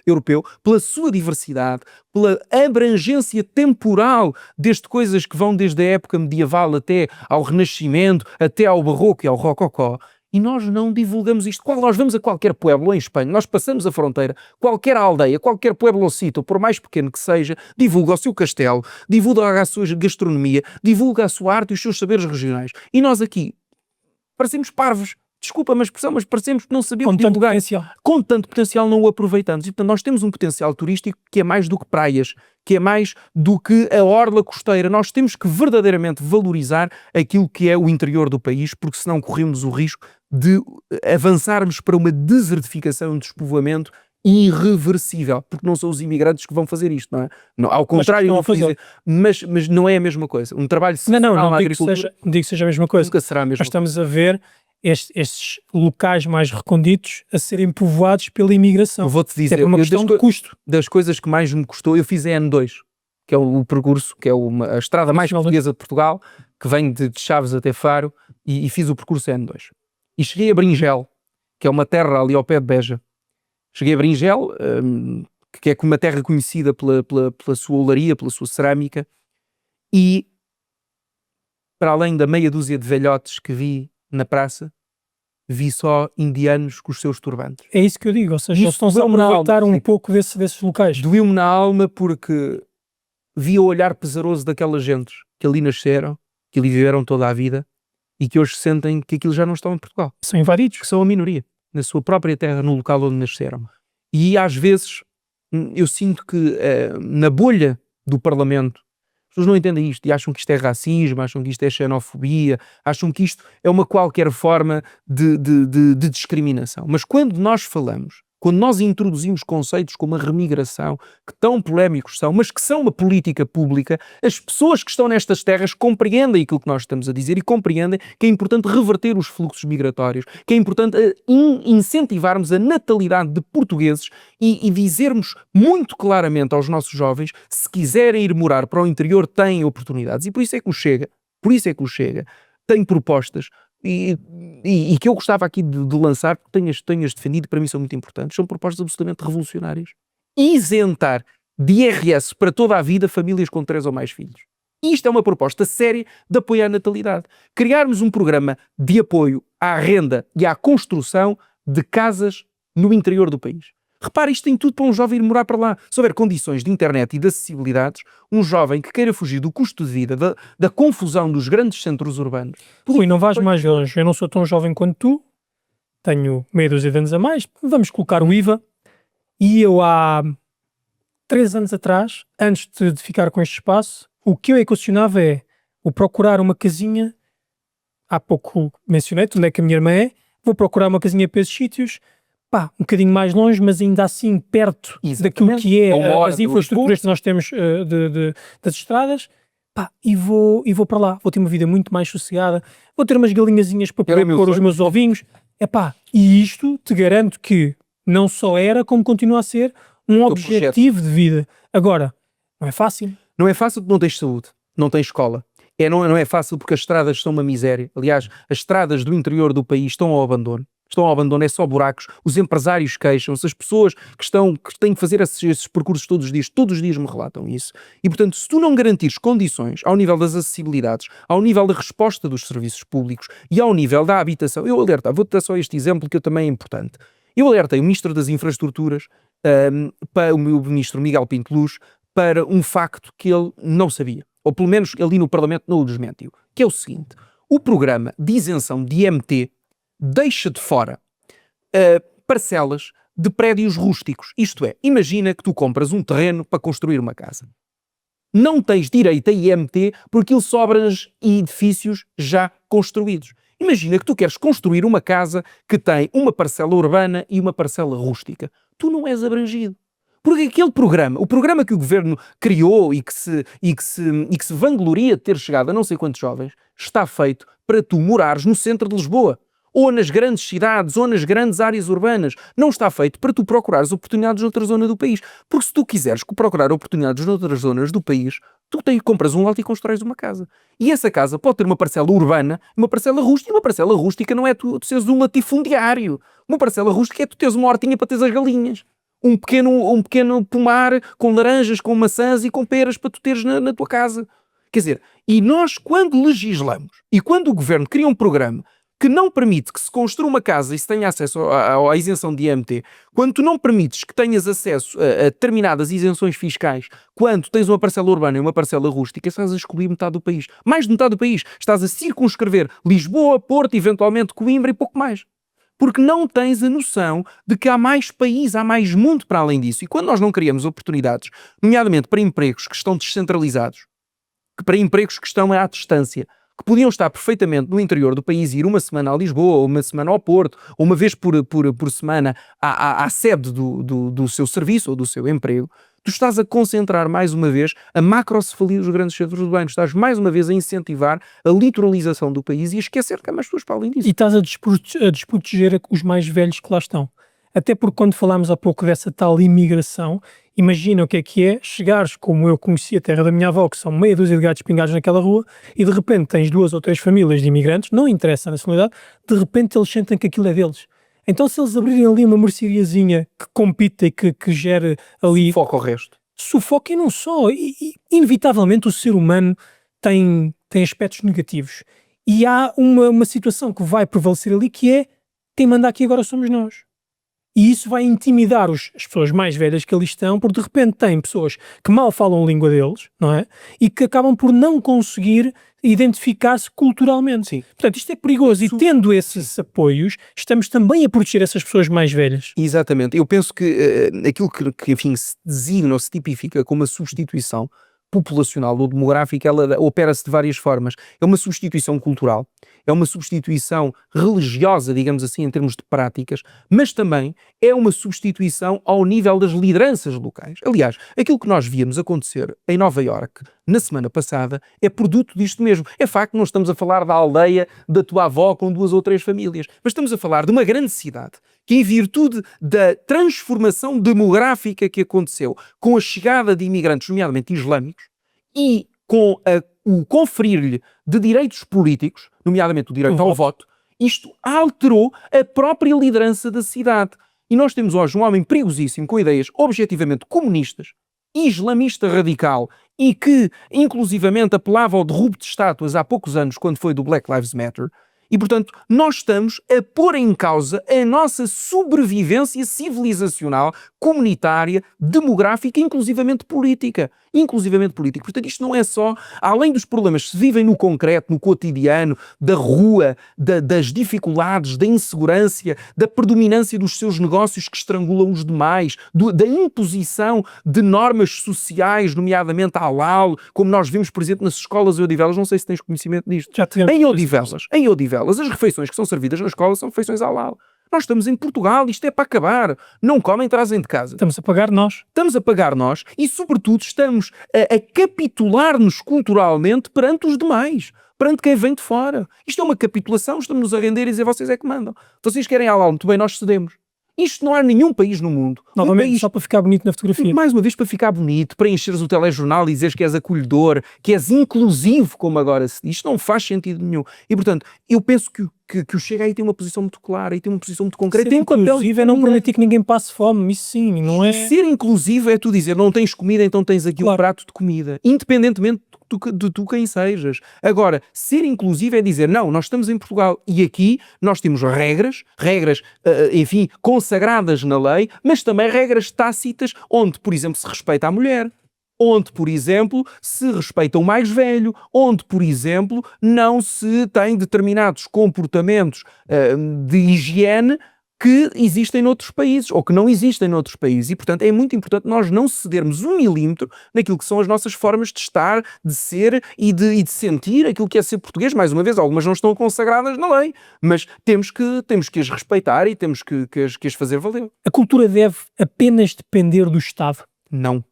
europeu pela sua diversidade, pela abrangência temporal desde coisas que vão desde a época medieval até ao Renascimento, até ao Barroco e ao Rococó. E nós não divulgamos isto. Nós vamos a qualquer pueblo em Espanha, nós passamos a fronteira, qualquer aldeia, qualquer pueblo ou sítio, por mais pequeno que seja, divulga o seu castelo, divulga a sua gastronomia, divulga a sua arte e os seus saberes regionais. E nós aqui parecemos parvos. Desculpa, mas parecemos que não sabemos divulgar. Com tanto potencial não o aproveitamos. E, portanto, nós temos um potencial turístico que é mais do que praias, que é mais do que a orla costeira. Nós temos que verdadeiramente valorizar aquilo que é o interior do país, porque senão corremos o risco de avançarmos para uma desertificação, um despovoamento irreversível, porque não são os imigrantes que vão fazer isto, não é? Não, ao contrário, mas não é a mesma coisa. Um trabalho não digo que seja a mesma coisa. Nunca será a mesma Nós estamos a ver estes locais mais recônditos a serem povoados pela imigração. Eu vou-te dizer, é uma questão de custo. Das coisas que mais me custou, eu fiz a N2, que é o percurso, que é a estrada mais portuguesa de Portugal, que vem de Chaves até Faro, e fiz o percurso N2. E cheguei a Bringel, que é uma terra ali ao pé de Beja. Cheguei a Bringel, que é uma terra conhecida pela sua olaria, pela sua cerâmica, e para além da meia dúzia de velhotes que vi na praça, vi só indianos com os seus turbantes. É isso que eu digo, ou seja, eles estão-se a aproveitar um pouco desses locais. Doeu-me na alma porque vi o olhar pesaroso daquelas gentes que ali nasceram, que ali viveram toda a vida e que hoje sentem que aquilo já não está em Portugal. São invadidos. Que são a minoria, na sua própria terra, no local onde nasceram. E às vezes eu sinto que na bolha do Parlamento as pessoas não entendem isto e acham que isto é racismo, acham que isto é xenofobia, acham que isto é uma qualquer forma de discriminação. Mas quando nós falamos, quando nós introduzimos conceitos como a remigração, que tão polémicos são, mas que são uma política pública, as pessoas que estão nestas terras compreendem aquilo que nós estamos a dizer e compreendem que é importante reverter os fluxos migratórios, que é importante incentivarmos a natalidade de portugueses e dizermos muito claramente aos nossos jovens, se quiserem ir morar para o interior, têm oportunidades. E por isso é que o Chega tem propostas e que eu gostava aqui de lançar, porque tenho-as defendido, para mim são muito importantes, são propostas absolutamente revolucionárias. Isentar de IRS para toda a vida famílias com 3 ou mais filhos. Isto é uma proposta séria de apoio à natalidade. Criarmos um programa de apoio à renda e à construção de casas no interior do país. Repara, isto tem tudo para um jovem ir morar para lá. Se houver condições de internet e de acessibilidades, um jovem que queira fugir do custo de vida, da confusão dos grandes centros urbanos. Rui, não vais mais longe. Eu não sou tão jovem quanto tu. Tenho meia dúzia de anos a mais. Vamos colocar o IVA. E eu há 3 anos atrás, antes de ficar com este espaço, o que eu equacionava é o procurar uma casinha. Há pouco mencionei onde é que a minha irmã é. Vou procurar uma casinha para esses sítios. Pá, um bocadinho mais longe, mas ainda assim perto daquilo que é as infraestruturas que nós temos das estradas. Pá, e vou para lá. Vou ter uma vida muito mais sossegada. Vou ter umas galinhazinhas para pôr os meus ovinhos. Epá, e isto te garanto que não só era, como continua a ser um objetivo de vida. Agora, não é fácil. Não é fácil porque não tens saúde, não tens escola. Não é fácil porque as estradas são uma miséria. Aliás, as estradas do interior do país estão ao abandono. É só buracos. Os empresários queixam-se, as pessoas que têm que fazer esses percursos todos os dias me relatam isso. E, portanto, se tu não garantires condições ao nível das acessibilidades, ao nível da resposta dos serviços públicos e ao nível da habitação, vou-te dar só este exemplo que também é importante. Eu alertei o Ministro das Infraestruturas, para o meu Ministro Miguel Pinto Luz, para um facto que ele não sabia. Ou pelo menos ali no Parlamento não o desmentiu. Que é o seguinte: o programa de isenção de IMT deixa de fora parcelas de prédios rústicos. Isto é, imagina que tu compras um terreno para construir uma casa. Não tens direito a IMT porque ele sobra nos edifícios já construídos. Imagina que tu queres construir uma casa que tem uma parcela urbana e uma parcela rústica. Tu não és abrangido. Porque aquele programa, o programa que o governo criou e que se vangloria de ter chegado a não sei quantos jovens, está feito para tu morares no centro de Lisboa, ou nas grandes cidades, ou nas grandes áreas urbanas. Não está feito para tu procurares oportunidades noutra zona do país. Porque se tu quiseres procurar oportunidades noutras zonas do país, tu compras um lote e constróis uma casa. E essa casa pode ter uma parcela urbana e uma parcela rústica. E uma parcela rústica não é tu seres um latifundiário. Uma parcela rústica é tu teres uma hortinha para teres as galinhas. Um pequeno pomar com laranjas, com maçãs e com peras para tu teres na tua casa. Quer dizer, e nós quando legislamos e quando o governo cria um programa que não permite que se construa uma casa e se tenha acesso à isenção de IMT, quando tu não permites que tenhas acesso a determinadas isenções fiscais, quando tens uma parcela urbana e uma parcela rústica, estás a excluir metade do país. Mais de metade do país. Estás a circunscrever Lisboa, Porto, eventualmente Coimbra e pouco mais. Porque não tens a noção de que há mais país, há mais mundo para além disso. E quando nós não criamos oportunidades, nomeadamente para empregos que estão descentralizados, para empregos que estão à distância, que podiam estar perfeitamente no interior do país e ir uma semana a Lisboa, ou uma semana ao Porto, ou uma vez por semana à sede do seu serviço ou do seu emprego, tu estás a concentrar mais uma vez a macrocefalia dos grandes centros urbanos, estás mais uma vez a incentivar a litoralização do país e a esquecer que há mais pessoas para além disso. E estás a desproteger os mais velhos que lá estão. Até porque quando falámos há pouco dessa tal imigração, imagina o que é chegares, como eu conheci a terra da minha avó, que são meia dúzia de gatos pingados naquela rua, e de repente tens 2 ou 3 famílias de imigrantes, não interessa a nacionalidade, de repente eles sentem que aquilo é deles. Então se eles abrirem ali uma merceariazinha que compita e que gere ali... Sufoca o resto. Sufoca e não só. E inevitavelmente o ser humano tem aspectos negativos. E há uma situação que vai prevalecer ali que é quem manda aqui agora somos nós. E isso vai intimidar as pessoas mais velhas que ali estão, porque de repente tem pessoas que mal falam a língua deles, não é? E que acabam por não conseguir identificar-se culturalmente. Sim. Portanto, isto é perigoso. E tendo esses apoios, estamos também a proteger essas pessoas mais velhas. Exatamente. Eu penso que aquilo que enfim, se designa ou se tipifica como uma substituição populacional ou demográfica, ela opera-se de várias formas. É uma substituição cultural, é uma substituição religiosa, digamos assim, em termos de práticas, mas também é uma substituição ao nível das lideranças locais. Aliás, aquilo que nós víamos acontecer em Nova Iorque na semana passada é produto disto mesmo. É facto que não estamos a falar da aldeia da tua avó com 2 ou 3 famílias, mas estamos a falar de uma grande cidade que, em virtude da transformação demográfica que aconteceu com a chegada de imigrantes, nomeadamente islâmicos, e com o conferir-lhe de direitos políticos, nomeadamente o direito ao voto, isto alterou a própria liderança da cidade. E nós temos hoje um homem perigosíssimo, com ideias objetivamente comunistas, islamista radical e que, inclusivamente, apelava ao derrubo de estátuas há poucos anos, quando foi do Black Lives Matter. E, portanto, nós estamos a pôr em causa a nossa sobrevivência civilizacional, comunitária, demográfica, inclusivamente política. Portanto, isto não é só, além dos problemas que se vivem no concreto, no cotidiano, da rua, das dificuldades, da insegurança, da predominância dos seus negócios que estrangulam os demais, da imposição de normas sociais, nomeadamente a halal, como nós vimos, por exemplo, nas escolas em Odivelas. Não sei se tens conhecimento disto. Já tivemos. Em Odivelas, as refeições que são servidas na escola são refeições halal. Nós estamos em Portugal, isto é para acabar. Não comem, trazem de casa. Estamos a pagar nós. Estamos a pagar nós e, sobretudo, estamos a capitular-nos culturalmente perante os demais, perante quem vem de fora. Isto é uma capitulação, estamos-nos a render e dizer vocês é que mandam. Vocês querem halal, muito bem, nós cedemos. Isto não há nenhum país no mundo. Novamente, só para ficar bonito na fotografia. Mais uma vez, para ficar bonito, para encheres o telejornal e dizeres que és acolhedor, que és inclusivo, como agora se diz. Isto não faz sentido nenhum. E, portanto, eu penso que o Chega aí tem uma posição muito clara e tem uma posição muito concreta. Ser inclusivo é não permitir que ninguém passe fome. Isso sim, não é... Ser inclusivo é tu dizer, não tens comida, então tens aqui um prato de comida. Independentemente de tu quem sejas. Agora, ser inclusivo é dizer, não, nós estamos em Portugal e aqui nós temos regras, enfim, consagradas na lei, mas também regras tácitas onde, por exemplo, se respeita a mulher, onde, por exemplo, se respeita o mais velho, onde, por exemplo, não se tem determinados comportamentos de higiene que existem noutros países, ou que não existem noutros países. E, portanto, é muito importante nós não cedermos 1 milímetro naquilo que são as nossas formas de estar, de ser e de sentir aquilo que é ser português. Mais uma vez, algumas não estão consagradas na lei, mas temos que as respeitar e temos que as fazer valer. A cultura deve apenas depender do Estado? Não.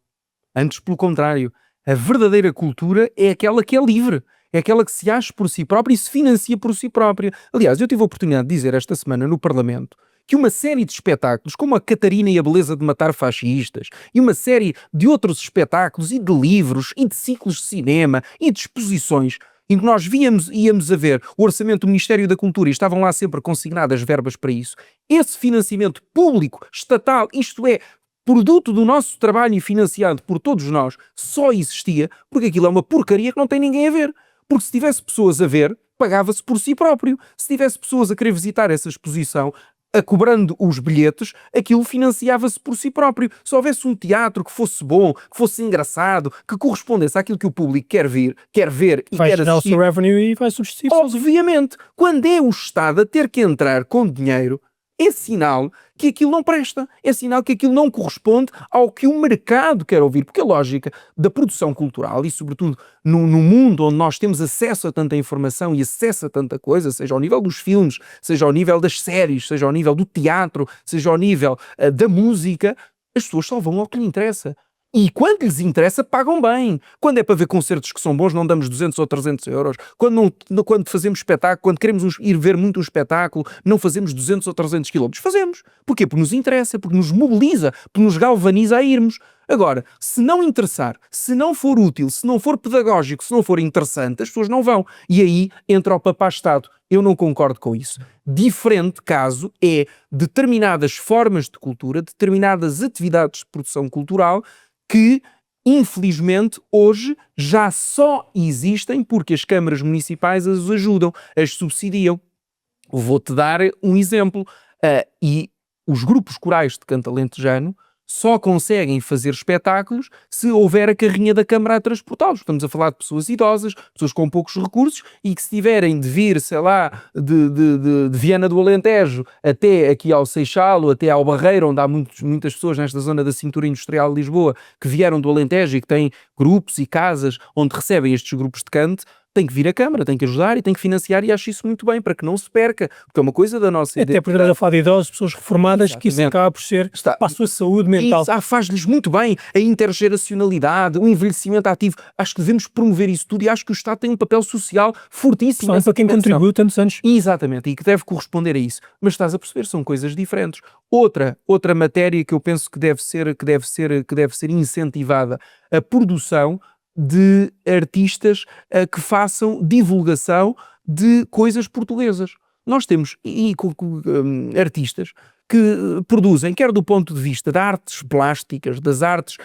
Antes, pelo contrário. A verdadeira cultura é aquela que é livre. É aquela que se acha por si própria e se financia por si própria. Aliás, eu tive a oportunidade de dizer esta semana no Parlamento que uma série de espetáculos, como a Catarina e a Beleza de Matar Fascistas, e uma série de outros espetáculos e de livros e de ciclos de cinema e de exposições, em que nós íamos a ver o orçamento do Ministério da Cultura e estavam lá sempre consignadas verbas para isso, esse financiamento público, estatal, isto é, produto do nosso trabalho e financiado por todos nós, só existia porque aquilo é uma porcaria que não tem ninguém a ver. Porque se tivesse pessoas a ver, pagava-se por si próprio. Se tivesse pessoas a querer visitar essa exposição, cobrando os bilhetes, aquilo financiava-se por si próprio. Se houvesse um teatro que fosse bom, que fosse engraçado, que correspondesse àquilo que o público quer ver e vai quer gerar assistir, o seu revenue e vai substituir. obviamente, quando é o Estado a ter que entrar com dinheiro, é sinal que aquilo não presta, é sinal que aquilo não corresponde ao que o mercado quer ouvir, porque a lógica da produção cultural, e sobretudo no mundo onde nós temos acesso a tanta informação e acesso a tanta coisa, seja ao nível dos filmes, seja ao nível das séries, seja ao nível do teatro, seja ao nível da música, as pessoas só vão ao que lhe interessa. E quando lhes interessa, pagam bem. Quando é para ver concertos que são bons, não damos 200 ou 300 euros. Quando fazemos espetáculo, quando queremos ir ver muito um espetáculo, não fazemos 200 ou 300 quilómetros. Fazemos. Porquê? Porque nos interessa, porque nos mobiliza, porque nos galvaniza a irmos. Agora, se não interessar, se não for útil, se não for pedagógico, se não for interessante, as pessoas não vão. E aí entra o papá-Estado. Eu não concordo com isso. Diferente caso é determinadas formas de cultura, determinadas atividades de produção cultural que, infelizmente, hoje já só existem porque as câmaras municipais as ajudam, as subsidiam. Vou-te dar um exemplo. E os grupos corais de canto alentejano só conseguem fazer espetáculos se houver a carrinha da Câmara a transportá-los. Estamos a falar de pessoas idosas, pessoas com poucos recursos e que se tiverem de vir, sei lá, de Viana do Alentejo até aqui ao Seixal ou até ao Barreiro, onde há muitas pessoas nesta zona da cintura industrial de Lisboa que vieram do Alentejo e que têm grupos e casas onde recebem estes grupos de canto, tem que vir a Câmara, tem que ajudar e tem que financiar, e acho isso muito bem, para que não se perca, porque é uma coisa da nossa identidade. Até porque estás a falar de idosos, pessoas reformadas, que isso acaba por ser para a sua saúde mental. Isso faz-lhes muito bem a intergeracionalidade, o envelhecimento ativo. Acho que devemos promover isso tudo e acho que o Estado tem um papel social fortíssimo. Para quem contribui tantos anos. Exatamente, e que deve corresponder a isso. Mas estás a perceber, são coisas diferentes. Outra matéria que eu penso que deve ser incentivada, a produção de artistas que façam divulgação de coisas portuguesas. Nós temos artistas que produzem, quer do ponto de vista de artes plásticas, das artes,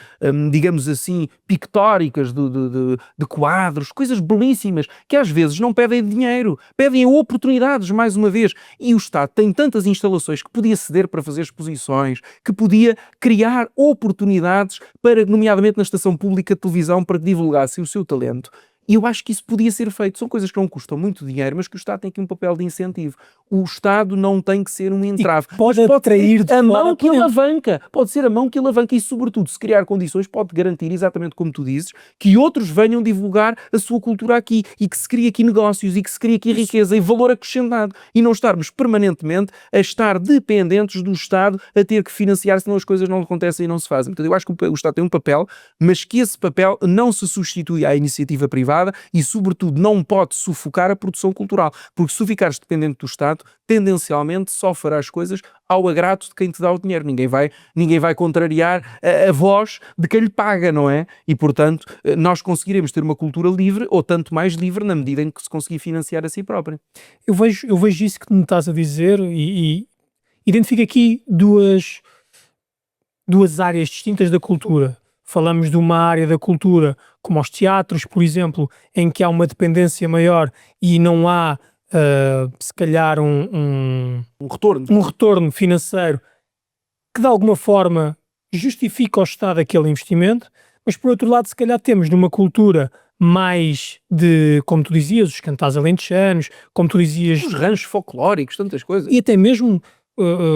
digamos assim, pictóricas, de quadros, coisas belíssimas, que às vezes não pedem dinheiro, pedem oportunidades, mais uma vez. E o Estado tem tantas instalações que podia ceder para fazer exposições, que podia criar oportunidades para, nomeadamente na estação pública de televisão, para que divulgassem o seu talento. E eu acho que isso podia ser feito. São coisas que não custam muito dinheiro, mas que o Estado tem aqui um papel de incentivo. O Estado não tem que ser um entrave. Pode atrair a mão que alavanca. Pode ser a mão que alavanca e, sobretudo, se criar condições, pode garantir, exatamente como tu dizes, que outros venham divulgar a sua cultura aqui e que se crie aqui negócios e que se crie aqui riqueza e valor acrescentado. E não estarmos permanentemente a estar dependentes do Estado a ter que financiar, senão as coisas não acontecem e não se fazem. Portanto, eu acho que o Estado tem um papel, mas que esse papel não se substitui à iniciativa privada e, sobretudo, não pode sufocar a produção cultural, porque se ficares dependente do Estado, tendencialmente só farás coisas ao agrado de quem te dá o dinheiro. Ninguém vai contrariar a voz de quem lhe paga, não é? E, portanto, nós conseguiremos ter uma cultura livre, ou tanto mais livre, na medida em que se conseguir financiar a si própria. Eu vejo isso que me estás a dizer e identifico aqui duas áreas distintas da cultura. Falamos de uma área da cultura, como os teatros, por exemplo, em que há uma dependência maior e não há, se calhar, um retorno financeiro que, de alguma forma, justifica ao Estado aquele investimento, mas, por outro lado, se calhar temos numa cultura mais de, como tu dizias, os cantares alentejanos, como tu dizias... Os ranchos folclóricos, tantas coisas. E até mesmo...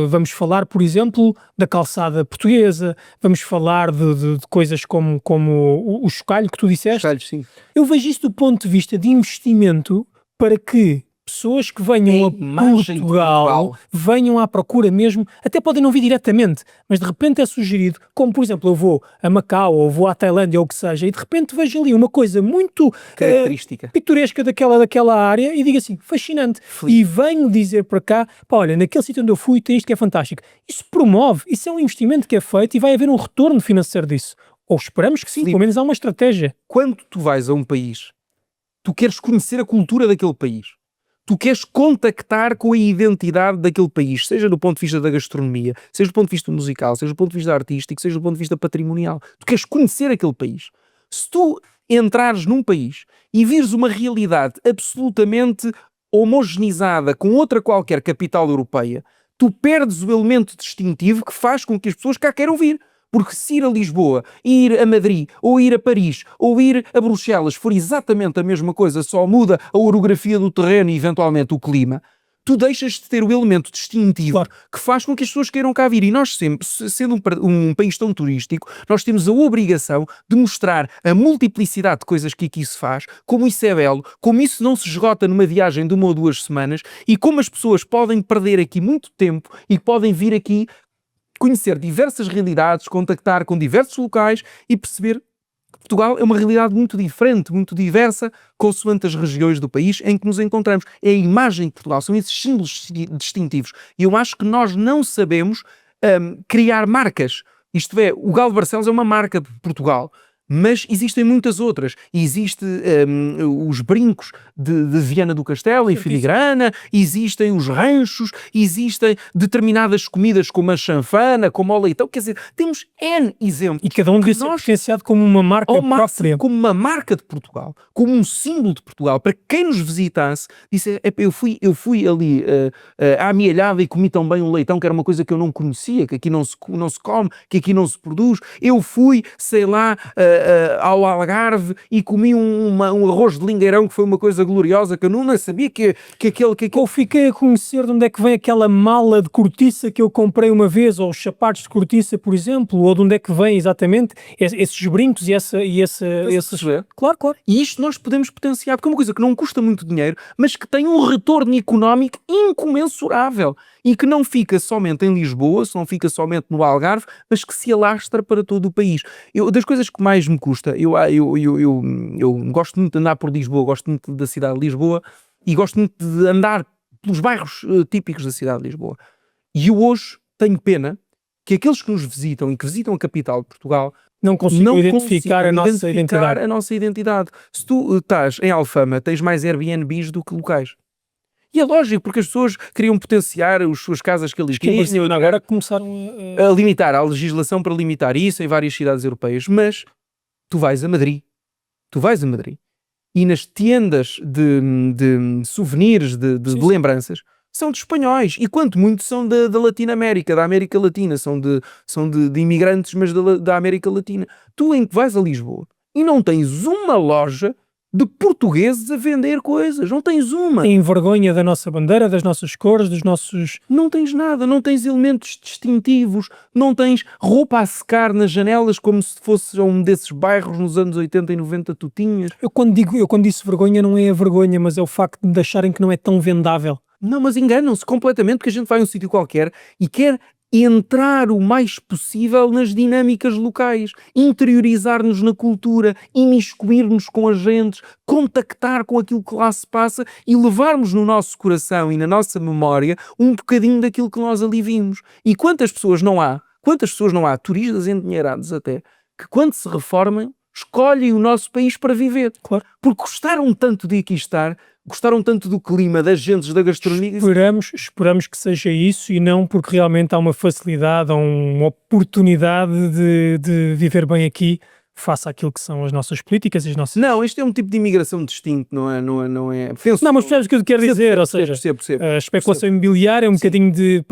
vamos falar, por exemplo, da calçada portuguesa, vamos falar de coisas como o chocalho que tu disseste. Chocalho, sim. Eu vejo isso do ponto de vista de investimento para que pessoas que venham a Portugal venham à procura mesmo, até podem não vir diretamente, mas de repente é sugerido, como por exemplo eu vou a Macau ou vou à Tailândia ou o que seja, e de repente vejo ali uma coisa muito característica, pitoresca daquela área e digo assim, fascinante, e venho dizer para cá, pá, olha, naquele sítio onde eu fui tem isto que é fantástico. Isso promove, isso é um investimento que é feito e vai haver um retorno financeiro disso. Ou esperamos que sim, pelo menos há uma estratégia. Quando tu vais a um país, tu queres conhecer a cultura daquele país. Tu queres contactar com a identidade daquele país, seja do ponto de vista da gastronomia, seja do ponto de vista musical, seja do ponto de vista artístico, seja do ponto de vista patrimonial. Tu queres conhecer aquele país. Se tu entrares num país e vires uma realidade absolutamente homogeneizada com outra qualquer capital europeia, tu perdes o elemento distintivo que faz com que as pessoas cá queiram vir. Porque se ir a Lisboa, ir a Madrid, ou ir a Paris, ou ir a Bruxelas for exatamente a mesma coisa, só muda a orografia do terreno e eventualmente o clima, tu deixas de ter o elemento distintivo que faz com que as pessoas queiram cá vir. E nós sempre, sendo um país tão turístico, nós temos a obrigação de mostrar a multiplicidade de coisas que aqui se faz, como isso é belo, como isso não se esgota numa viagem de 1 ou 2 semanas e como as pessoas podem perder aqui muito tempo e podem vir aqui conhecer diversas realidades, contactar com diversos locais e perceber que Portugal é uma realidade muito diferente, muito diversa, consoante as regiões do país em que nos encontramos. É a imagem de Portugal, são esses símbolos distintivos. E eu acho que nós não sabemos criar marcas. Isto é, o Galo de Barcelos é uma marca de Portugal, mas existem muitas outras. Existem os brincos de Viana do Castelo, em filigrana, existem os ranchos, existem determinadas comidas como a chanfana, como o leitão, quer dizer, temos N exemplos. E cada um devia ser potenciado como uma marca própria. Como uma marca de Portugal, como um símbolo de Portugal, para quem nos visitasse, disse, eu fui ali à Amealhada e comi tão bem um leitão, que era uma coisa que eu não conhecia, que aqui não se come, que aqui não se produz. Eu fui, sei lá, ao Algarve e comi um arroz de lingueirão que foi uma coisa gloriosa que eu não sabia que aquele... Ou fiquei a conhecer de onde é que vem aquela mala de cortiça que eu comprei uma vez, ou os sapatos de cortiça, por exemplo, ou de onde é que vem exatamente esses brincos e esses... Claro. E isto nós podemos potenciar, porque é uma coisa que não custa muito dinheiro, mas que tem um retorno económico incomensurável e que não fica somente em Lisboa, não fica somente no Algarve, mas que se alastra para todo o país. Das coisas que mais me custa, eu gosto muito de andar por Lisboa, gosto muito da cidade de Lisboa e gosto muito de andar pelos bairros típicos da cidade de Lisboa. E eu hoje tenho pena que aqueles que nos visitam e que visitam a capital de Portugal não consigam identificar a nossa identidade. Se tu estás em Alfama, tens mais Airbnbs do que locais. E é lógico, porque as pessoas queriam potenciar as suas casas que eles queriam. Agora começaram a limitar, a legislação para limitar isso em várias cidades europeias. Mas tu vais a Madrid, e nas tendas de souvenirs, de lembranças, são de espanhóis, e quanto muito são da Latinoamérica, da América Latina, são de imigrantes, mas da América Latina. Tu em que vais a Lisboa e não tens uma loja de portugueses a vender coisas, não tens uma. Tem vergonha da nossa bandeira, das nossas cores, dos nossos... Não tens nada, não tens elementos distintivos, não tens roupa a secar nas janelas como se fosse um desses bairros nos anos 80 e 90 tu tinhas. Eu quando disse vergonha, não é a vergonha, mas é o facto de acharem que não é tão vendável. Não, mas enganam-se completamente, porque a gente vai a um sítio qualquer e quer entrar o mais possível nas dinâmicas locais, interiorizar-nos na cultura, imiscuir-nos com as gentes, contactar com aquilo que lá se passa e levarmos no nosso coração e na nossa memória um bocadinho daquilo que nós ali vimos. E quantas pessoas não há, turistas endinheirados até, que quando se reformam, escolhem o nosso país para viver. Claro. Porque gostaram tanto de aqui estar, gostaram tanto do clima, das gentes, da gastronomia. Esperamos que seja isso e não porque realmente há uma facilidade, há uma oportunidade de viver bem aqui face àquilo que são as nossas políticas e as nossas... Não, este é um tipo de imigração distinto, não é? Penso, não, mas percebes o que eu quero dizer, ou seja, percebo. A especulação imobiliária é um bocadinho de,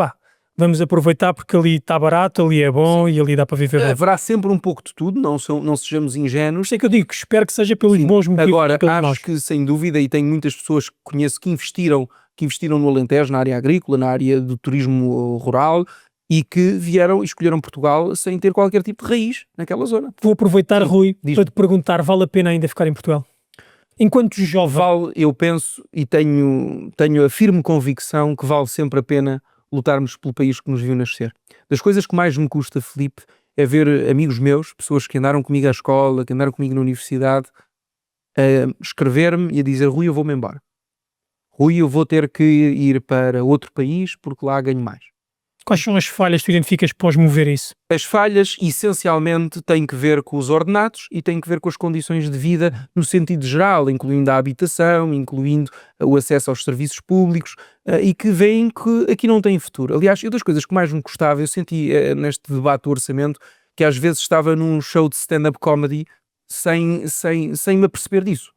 vamos aproveitar porque ali está barato, ali é bom e ali dá para viver bem. Haverá sempre um pouco de tudo, não sejamos ingênuos. Isto é que eu digo, espero que seja pelos bons motivos. Agora, acho que sem dúvida, e tenho muitas pessoas que conheço que investiram no Alentejo, na área agrícola, na área do turismo rural, e que vieram e escolheram Portugal sem ter qualquer tipo de raiz naquela zona. Vou aproveitar, Rui, para te perguntar, vale a pena ainda ficar em Portugal? Enquanto jovem... Eu penso e tenho a firme convicção que vale sempre a pena lutarmos pelo país que nos viu nascer. Das coisas que mais me custa, Filipe, é ver amigos meus, pessoas que andaram comigo à escola, que andaram comigo na universidade, a escrever-me e a dizer: Rui, eu vou-me embora. Rui, eu vou ter que ir para outro país porque lá ganho mais. Quais são as falhas que tu identificas para mover isso? As falhas, essencialmente, têm que ver com os ordenados e têm que ver com as condições de vida no sentido geral, incluindo a habitação, incluindo o acesso aos serviços públicos, e que veem que aqui não tem futuro. Aliás, das coisas que mais me custava, eu senti neste debate do orçamento, que às vezes estava num show de stand-up comedy sem me aperceber disso.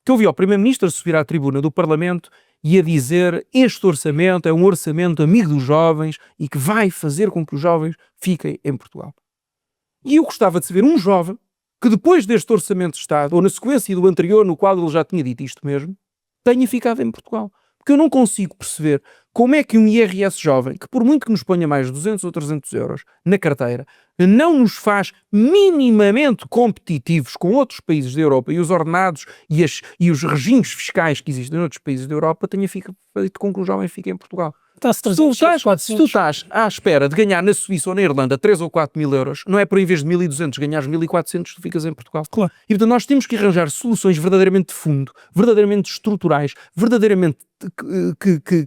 Que eu vi o Primeiro-Ministro subir à tribuna do Parlamento e a dizer: este orçamento é um orçamento amigo dos jovens e que vai fazer com que os jovens fiquem em Portugal. E eu gostava de saber um jovem que depois deste orçamento de Estado, ou na sequência do anterior, no qual ele já tinha dito isto mesmo, tenha ficado em Portugal. Porque eu não consigo perceber como é que um IRS jovem, que por muito que nos ponha mais 200 ou 300 euros na carteira, não nos faz minimamente competitivos com outros países da Europa, e os ordenados e os regimes fiscais que existem em outros países da Europa, tenha feito com que o jovem fique em Portugal. Se tu estás à espera de ganhar na Suíça ou na Irlanda 3 ou 4 mil euros, não é por em vez de 1.200 ganhares 1.400, tu ficas em Portugal. Claro. E portanto nós temos que arranjar soluções verdadeiramente de fundo, verdadeiramente estruturais, verdadeiramente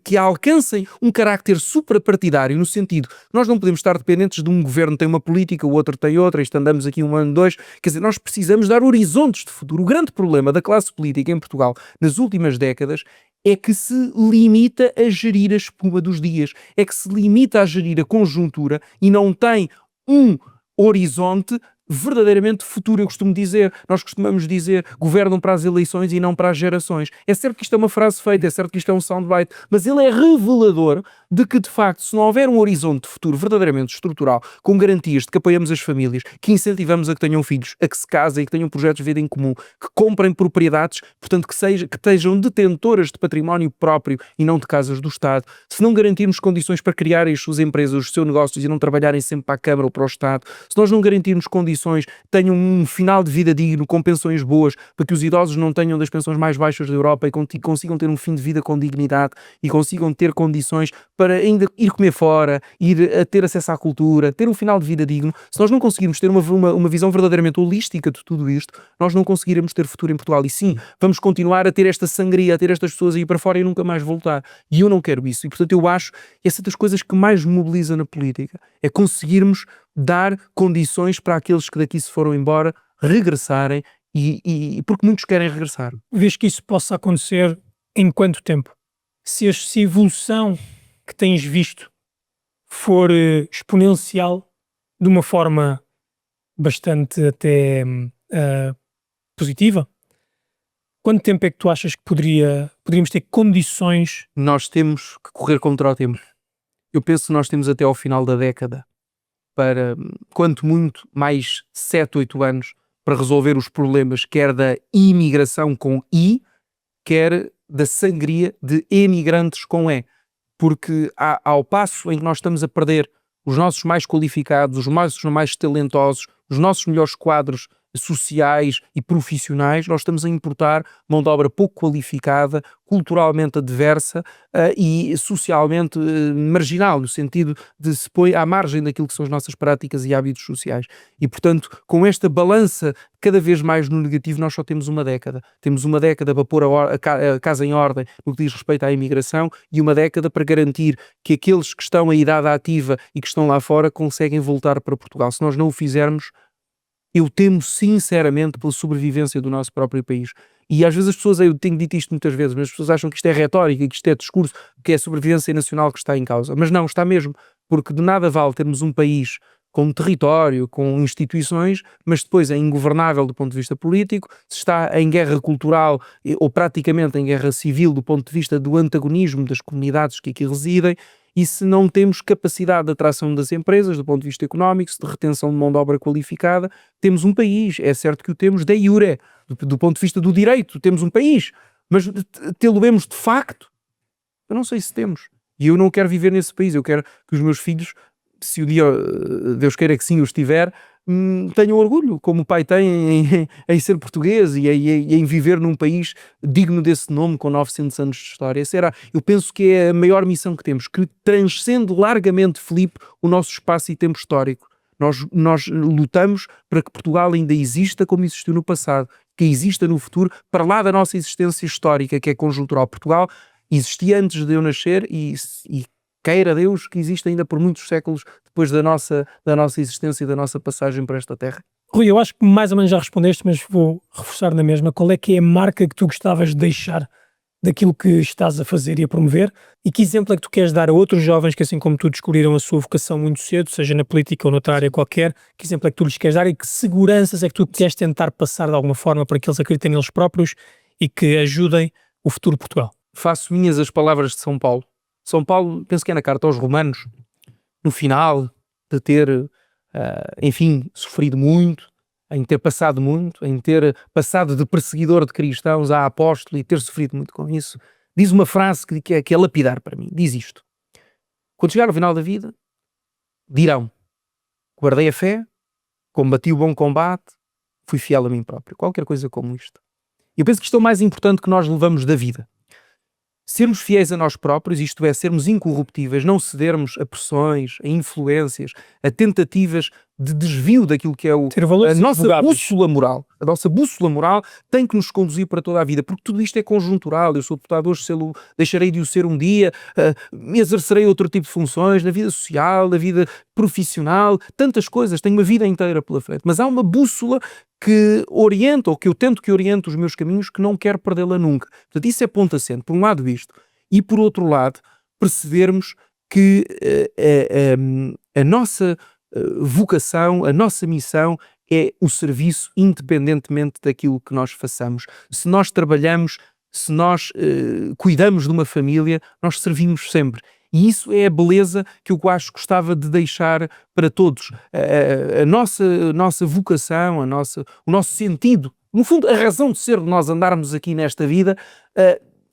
que alcancem um carácter suprapartidário, no sentido, nós não podemos estar dependentes de um governo que tem uma política, o outro tem outra, isto andamos aqui um ano, dois, quer dizer, nós precisamos dar horizontes de futuro. O grande problema da classe política em Portugal nas últimas décadas é que se limita a gerir a espuma dos dias, é que se limita a gerir a conjuntura e não tem um horizonte verdadeiramente futuro. Eu costumo dizer, nós costumamos dizer, governam para as eleições e não para as gerações. É certo que isto é uma frase feita, é certo que isto é um soundbite, mas ele é revelador de que, de facto, se não houver um horizonte de futuro verdadeiramente estrutural, com garantias de que apoiamos as famílias, que incentivamos a que tenham filhos, a que se casem, que tenham projetos de vida em comum, que comprem propriedades, portanto, que sejam detentoras de património próprio e não de casas do Estado, se não garantirmos condições para criarem as suas empresas, os seus negócios e não trabalharem sempre para a Câmara ou para o Estado, se nós não garantirmos condições, tenham um final de vida digno, com pensões boas, para que os idosos não tenham das pensões mais baixas da Europa e consigam ter um fim de vida com dignidade e consigam ter condições para ainda ir comer fora, ir a ter acesso à cultura, ter um final de vida digno. Se nós não conseguirmos ter uma visão verdadeiramente holística de tudo isto, nós não conseguiremos ter futuro em Portugal. E sim, vamos continuar a ter esta sangria, a ter estas pessoas a ir para fora e nunca mais voltar. E eu não quero isso. E portanto eu acho que essa das coisas que mais me mobiliza na política é conseguirmos dar condições para aqueles que daqui se foram embora regressarem e porque muitos querem regressar. Vês que isso possa acontecer em quanto tempo? se a evolução que tens visto for exponencial de uma forma bastante até positiva, quanto tempo é que tu achas que poderíamos ter condições? Nós temos que correr contra o tempo. Eu penso que nós temos até ao final da década para, quanto muito, mais 7, 8 anos para resolver os problemas, quer da imigração com I, quer da sangria de emigrantes com E. Porque ao passo em que nós estamos a perder os nossos mais qualificados, os nossos mais talentosos, os nossos melhores quadros sociais e profissionais, nós estamos a importar mão de obra pouco qualificada, culturalmente adversa e socialmente marginal, no sentido de se põe à margem daquilo que são as nossas práticas e hábitos sociais. E, portanto, com esta balança cada vez mais no negativo, nós só temos uma década. Temos uma década para pôr a casa em ordem no que diz respeito à imigração e uma década para garantir que aqueles que estão em idade ativa e que estão lá fora conseguem voltar para Portugal. Se nós não o fizermos, eu temo sinceramente pela sobrevivência do nosso próprio país. E às vezes as pessoas, eu tenho dito isto muitas vezes, mas as pessoas acham que isto é retórica, que isto é discurso, que é a sobrevivência nacional que está em causa. Mas não, está mesmo, porque de nada vale termos um país com território, com instituições, mas depois é ingovernável do ponto de vista político, se está em guerra cultural ou praticamente em guerra civil do ponto de vista do antagonismo das comunidades que aqui residem, e se não temos capacidade de atração das empresas do ponto de vista económico, de retenção de mão de obra qualificada, temos um país, é certo que o temos de iure, do ponto de vista do direito, temos um país, mas tê-lo-emos de facto? Eu não sei se temos, e eu não quero viver nesse país, eu quero que os meus filhos, se o dia Deus queira que sim os tiver, tenham orgulho, como o pai tem em ser português e em viver num país digno desse nome com 900 anos de história. Eu penso que é a maior missão que temos, que transcende largamente, Filipe, o nosso espaço e tempo histórico. Nós lutamos para que Portugal ainda exista como existiu no passado, que exista no futuro, para lá da nossa existência histórica, que é conjuntural. Portugal existia antes de eu nascer e queira Deus que exista ainda por muitos séculos depois da nossa existência e da nossa passagem por esta terra. Rui, eu acho que mais ou menos já respondeste, mas vou reforçar na mesma. Qual é que é a marca que tu gostavas de deixar daquilo que estás a fazer e a promover? E que exemplo é que tu queres dar a outros jovens que, assim como tu, descobriram a sua vocação muito cedo, seja na política ou noutra área qualquer? Que exemplo é que tu lhes queres dar e que seguranças é que tu queres tentar passar de alguma forma para que eles acreditem neles próprios e que ajudem o futuro de Portugal? Faço minhas as palavras de São Paulo. São Paulo, penso que é na carta aos Romanos, no final de ter, enfim, sofrido muito, em ter passado muito, em ter passado de perseguidor de cristãos a apóstolo e ter sofrido muito com isso, diz uma frase que é lapidar para mim. Diz isto: quando chegar ao final da vida, dirão: guardei a fé, combati o bom combate, fui fiel a mim próprio. Qualquer coisa como isto. Eu penso que isto é o mais importante que nós levamos da vida. Sermos fiéis a nós próprios, isto é, sermos incorruptíveis, não cedermos a pressões, a influências, a tentativas de desvio daquilo que é a nossa bússola moral. A nossa bússola moral tem que nos conduzir para toda a vida, porque tudo isto é conjuntural. Eu sou deputado hoje, deixarei de o ser um dia, exercerei outro tipo de funções na vida social, na vida profissional, tantas coisas, tenho uma vida inteira pela frente. Mas há uma bússola que orienta, ou que eu tento que oriente os meus caminhos, que não quero perdê-la nunca. Portanto, isso é ponto assente. Por um lado isto. E por outro lado, percebermos que a nossa vocação, a nossa missão é o serviço independentemente daquilo que nós façamos. Se nós trabalhamos, se nós cuidamos de uma família, nós servimos sempre. E isso é a beleza que eu acho que gostava de deixar para todos. A nossa vocação, o nosso sentido, no fundo, a razão de ser de nós andarmos aqui nesta vida,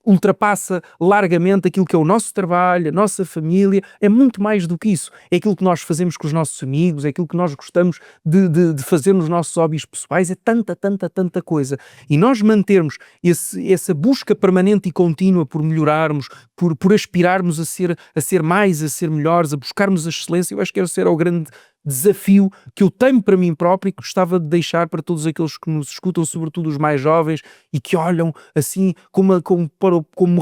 ultrapassa largamente aquilo que é o nosso trabalho, a nossa família, é muito mais do que isso. É aquilo que nós fazemos com os nossos amigos, é aquilo que nós gostamos de fazer nos nossos hobbies pessoais, é tanta coisa. E nós mantermos essa busca permanente e contínua por melhorarmos, por aspirarmos a ser mais, a ser melhores, a buscarmos a excelência, eu acho que esse era o grande desafio que eu tenho para mim próprio e que gostava de deixar para todos aqueles que nos escutam, sobretudo os mais jovens, e que olham assim como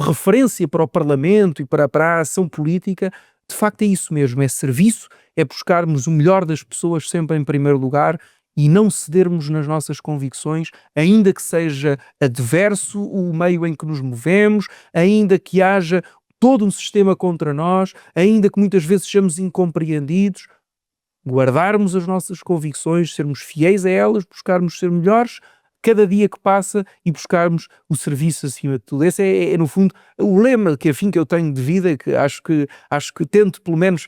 referência para o Parlamento e para a ação política. De facto é isso mesmo, é serviço, é buscarmos o melhor das pessoas sempre em primeiro lugar e não cedermos nas nossas convicções, ainda que seja adverso o meio em que nos movemos, ainda que haja todo um sistema contra nós, ainda que muitas vezes sejamos incompreendidos, guardarmos as nossas convicções, sermos fiéis a elas, buscarmos ser melhores cada dia que passa e buscarmos o serviço acima de tudo. Esse é no fundo, o lema que eu tenho de vida, que acho que tento pelo menos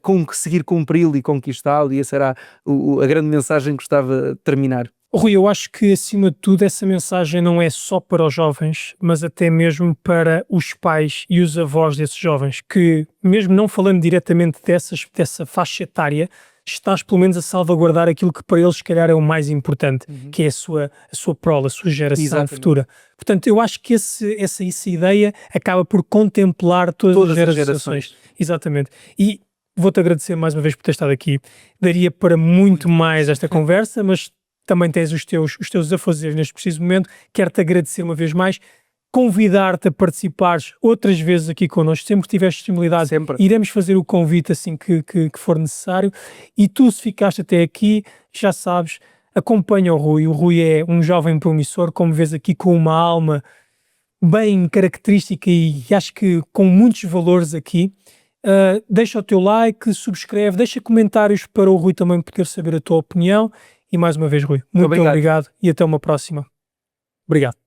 conseguir cumpri-lo e conquistá-lo, e essa era a grande mensagem que gostava de terminar. Rui, eu acho que acima de tudo essa mensagem não é só para os jovens, mas até mesmo para os pais e os avós desses jovens, que mesmo não falando diretamente dessa faixa etária, estás pelo menos a salvaguardar aquilo que para eles se calhar é o mais importante, que é a sua prole, a sua geração futura. Portanto, eu acho que essa ideia acaba por contemplar todas as gerações. Exatamente. E vou-te agradecer mais uma vez por ter estado aqui. Daria para muito mais esta conversa, mas também tens os teus afazeres neste preciso momento. Quero-te agradecer uma vez mais, convidar-te a participares outras vezes aqui connosco, sempre que tiveres disponibilidade, iremos fazer o convite assim que for necessário. E tu, se ficaste até aqui, já sabes, acompanha o Rui é um jovem promissor, como vês aqui, com uma alma bem característica e acho que com muitos valores aqui. Deixa o teu like, subscreve, deixa comentários para o Rui também poder saber a tua opinião. E mais uma vez, Rui, muito obrigado e até uma próxima. Obrigado.